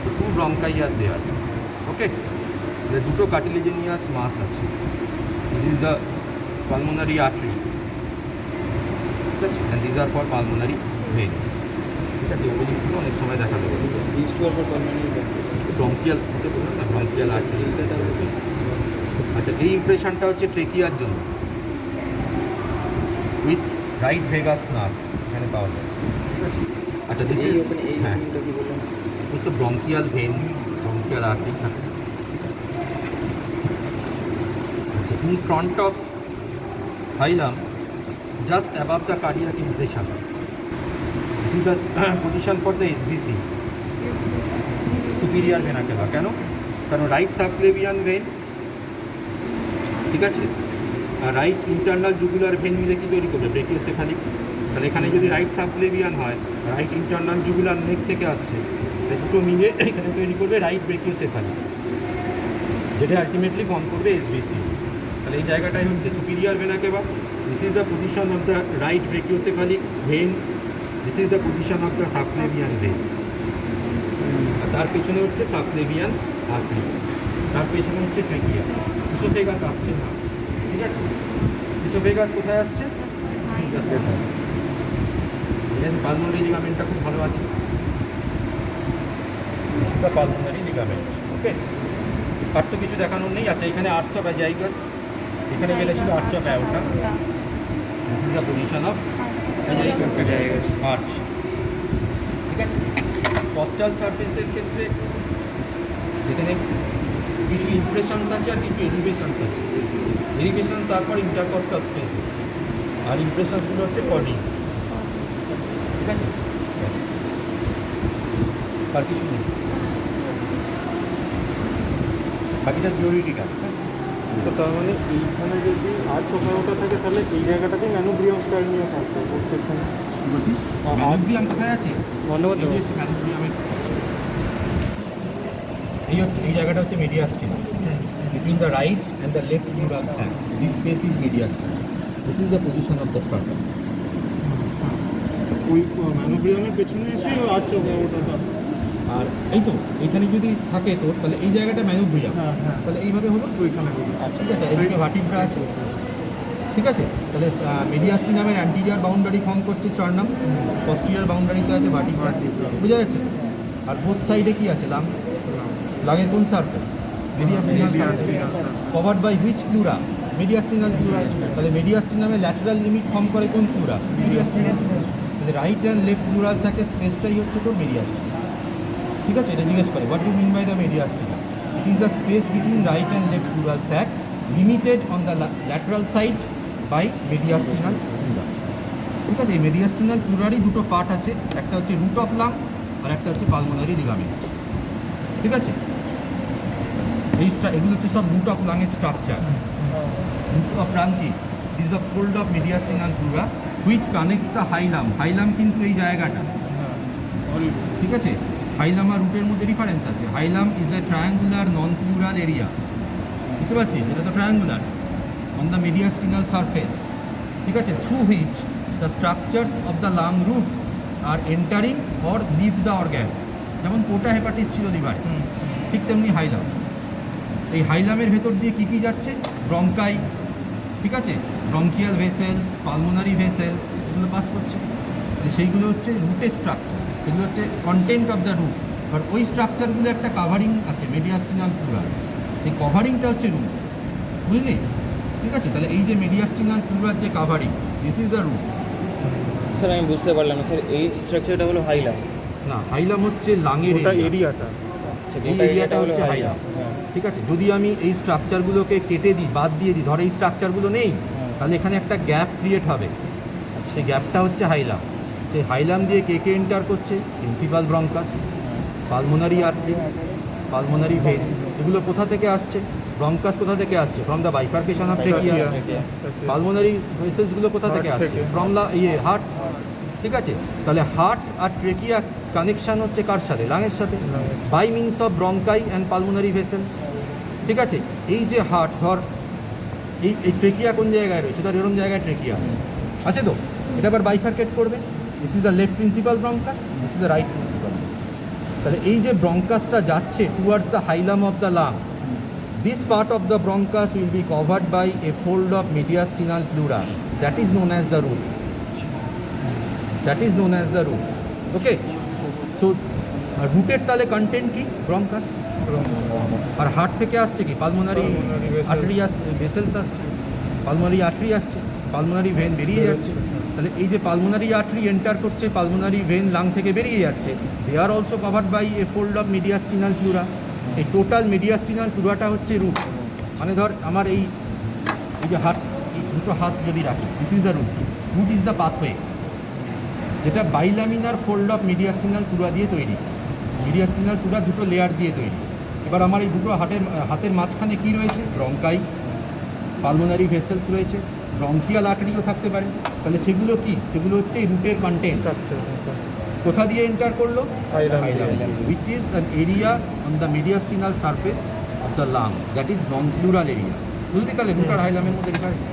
So two bronchi are there. Okay, the দুটো cartilaginous mass আছে। This is the pulmonary artery, ঠিক আছে, and these are for pulmonary veins. ঠিক আছে, ওই জিনিসগুলো অনেক সময় দেখা যাবে। ব্রঙ্কিয়াল হতে বলুন না, ব্রঙ্কিয়াল আর্টারি। আচ্ছা, এই ইমপ্রেশনটা হচ্ছে ট্রেকিয়ার জন্য উইথ রাইট ভেগাস নার্ভ এখানে পাওয়া যায়। ঠিক আছে, আচ্ছা, দিস ইজ, হ্যাঁ, হচ্ছে ব্রঙ্কিয়াল ভেন, ব্রঙ্কিয়াল আর্টারি থাকে। আচ্ছা, in front of haulm, just above the cardiac impression. This is the position for the SVC, superior vena cava. কেন? কারণ রাইট সাবক্লেভিয়ান ভেন, ঠিক আছে, আর রাইট ইন্টারনাল জুগুলার ভেন মিলে কি তৈরি করবে? ব্রেকিওসেফালিক। তাহলে এখানে যদি রাইট সাবক্লেভিয়ান হয়, রাইট ইন্টারনাল জুগুলার নেক থেকে আসছে, তাই দুটো মিলে এখানে তৈরি করবে রাইট ব্রেকিওসেফালিক, যেটা আলটিমেটলি ফর্ম করবে এসভিসি। তাহলে এই জায়গাটাই হচ্ছে superior vena cava. This is the position of the right brachiocephalic vein. This is the position of the subclavian vein. আর তার পেছনে হচ্ছে সাবক্লেভিয়ান আর্টারি, তার পেছনে হচ্ছে ট্রেকিয়া। ইসোফেগাস আসছে না। ঠিক আছে, ইসোফেগাস কোথায় আসছে? পালমোনারি লিগামেন্টটা খুব ভালো আছে। This is the pulmonary ligament. ওকে, আর তো কিছু দেখানোর নেই। আচ্ছা, এখানে আর্চ অফ অ্যাজাইগাস, এখানে যেটা ছিল arch of aorta, this is the position of arch. ঠিক আছে। কস্টাল সারফেসের ক্ষেত্রে এখানে কিছু ইমপ্রেশনস আছে আর কিছু এলিভেশনস আছে। এলিভেশনস আর ফর ইন্টারকস্টাল স্পেসেস, আর ইমপ্রেশনসগুলো হচ্ছে ফর রিংস, ঠিক আছে। Yes. আর কিছু নেই, বাকিটা থিওরিটিক্যাল। তো তার মানে এইখানে যদি আর ছোটোটা থাকে তাহলে এই জায়গাটাতে ম্যানোব্রিয়াম স্টাইল নিয়ে থাকতো সেখানে। কি বলছিস? ম্যানোব্রিয়াম কোথায় আছে? বন্ধ করতে এই যে ম্যানোব্রিয়ামের এই জায়গাটা হচ্ছে mediastinum. Between the right and the left neural sac, this space is mediastinum. This is the position of the stratum. ওই ম্যানোব্রিয়ামের পেছনে এসে আর ছোটোটা। আর এই তো এখানে যদি থাকে তোর, তাহলে এই জায়গাটা ম্যানোব্রিয়াম, হ্যাঁ হ্যাঁ তাহলে এইভাবে হলো ওইখানে বলি। ঠিক আছে। এদিকে ভার্টিব্রা আছে, ঠিক আছে। তাহলে মিডিয়াস্টিনামের অ্যান্টিরিয়র বাউন্ডারি ফর্ম করছে স্টার্নাম, পস্টিরিয়র বাউন্ডারিতে আছে ভার্টিব্রা, বোঝা যাচ্ছে। আর বোথ সাইডে কি আছে? লাং। লাগের কোন surface? Mediastinal surface. Covered by which pleura? Mediastinal pleura. তাহলে মিডিয়াস্টিনামে ল্যাটারাল লিমিট ফর্ম করে কোন প্লুরা? মিডিয়াস্টিনাল। তাহলে রাইট অ্যান্ড লেফট প্লুরাল স্যাকের স্পেসটাই হচ্ছে তোর মিডিয়াস্টিনাম, ঠিক আছে। এটা জিজ্ঞেস করে what do mean by the mediastinum? It is the space between right and left pleural sac limited on the lateral side by mediastinal pleura, ঠিক আছে। এই mediastinal প্লুরারই দুটো পার্ট আছে, একটা হচ্ছে রুট অফ লাং আর একটা হচ্ছে পালমোনারি লিগামেন্ট, ঠিক আছে। এগুলো হচ্ছে সব রুট অফ লাংয়ের স্ট্রাকচার। রুট অফ লাং কি? Is the fold of mediastinal pleura which connects the hilum. Hilum কিন্তু এই জায়গাটা, ঠিক আছে। হাইলাম আর রুটের মধ্যে ডিফারেন্স আছে। Hilum is a triangular non pleural area, বুঝতে পারছিস? এটা তো triangular on the mediastinal surface, ঠিক আছে, through which the structures of the lung root are entering or leave the organ. যেমন পোটা হেপাটিস ছিল লিভারে, ঠিক তেমনি হাইলাম। এই হাইলামের ভেতর দিয়ে কী কী যাচ্ছে? ব্রঙ্কাই, ঠিক আছে, ব্রঙ্কিয়াল ভেসেলস, পালমোনারি ভেসেলস, এগুলো পাস করছে। সেইগুলো হচ্ছে রুটের স্ট্রাকচার, এগুলো হচ্ছে কন্টেন্ট অফ দ্য রুট। আর ওই স্ট্রাকচারগুলো একটা কাভারিং আছে মিডিয়াস্টিনাল প্লুরা, এই কভারিংটা হচ্ছে রুট, বুঝলি? ঠিক আছে। তাহলে এই যে মিডিয়াস্টিনাল প্লুরার যে covering, this is the root. Sir আমি বুঝতে পারলাম না স্যার, এই স্ট্রাকচারটা হলো হাইলাম। না, হাইলাম হচ্ছে লাঙের ওটা এরিয়া, এরিয়াটা। এই এরিয়াটা হচ্ছে হাইলাম, ঠিক আছে। যদি আমি এই স্ট্রাকচারগুলোকে কেটে দিই, বাদ দিয়ে দিই, ধর এই স্ট্রাকচারগুলো নেই, তাহলে এখানে একটা গ্যাপ ক্রিয়েট হবে, সেই গ্যাপটা হচ্ছে হাইলাম। সেই হাইলাম দিয়ে কে কে এন্টার করছে? Principal bronchus, pulmonary artery, pulmonary vein. এগুলো কোথা থেকে আসছে? ব্রঙ্কাস কোথা থেকে আসছে? From the bifurcation of trachea. Pulmonary ভেসেলসগুলো কোথা থেকে আসছে? ফ্রম দ্য হার্ট, ঠিক আছে। তাহলে হার্ট আর ট্রেকিয়া কানেকশান হচ্ছে কার সাথে? লাংয়ের সাথে, by means of bronchi and pulmonary vessels, ঠিক আছে। এই যে হার্ট, ধর এই ট্রেকিয়া কোন জায়গায় রয়েছে? ধর এরকম জায়গায় ট্রেকিয়া আছে তো, এটা আবার বাইফার্কেট করবে। This is the left principal bronchus, this is the right principal. তাহলে এই যে ব্রঙ্কাসটা যাচ্ছে towards the hilum of the lung, this part of the bronchus will be covered by a fold of mediastinal pleura, that is known as the root, that is known as the root, okay. So রুটের তাহলে content কি? Bronchus. আর heart থেকে আসছে কি? Pulmonary artery আসছে, vessels আসছে, pulmonary artery আসছে, pulmonary vein বেরিয়ে যাচ্ছে। তাহলে এই যে পালমোনারি আর্টারি এন্টার করছে, পালমোনারি ভেন লাং থেকে বেরিয়ে যাচ্ছে, they are also covered by a fold of mediastinal pleura. এই টোটাল মিডিয়াস্টিনাল প্লুরাটা হচ্ছে রুট। মানে ধর আমার এই যে হাত, এই দুটো হাত যদি রাখি, this is the root. Root is the pathway, যেটা bilaminar fold of mediastinal pleura দিয়ে তৈরি। মিডিয়াস্টিনাল প্লুরা দুটো লেয়ার দিয়ে তৈরি। এবার আমার এই দুটো হাতের মাঝখানে কি রয়েছে? ব্রঙ্কাই, পালমোনারি ভেসেলস রয়েছে, ব্রঙ্কিয়াল আর্টারিও থাকতে পারে। তাহলে সেগুলো কি? সেগুলো হচ্ছে এই রুটের কন্টেন্ট। কোথা দিয়ে এন্টার করলো? Which is an area on the mediastinal surface of the lung, that is non pleural area. বুঝলি? তাহলে রুট আর হাইলামের মধ্যে ডিফারেন্স।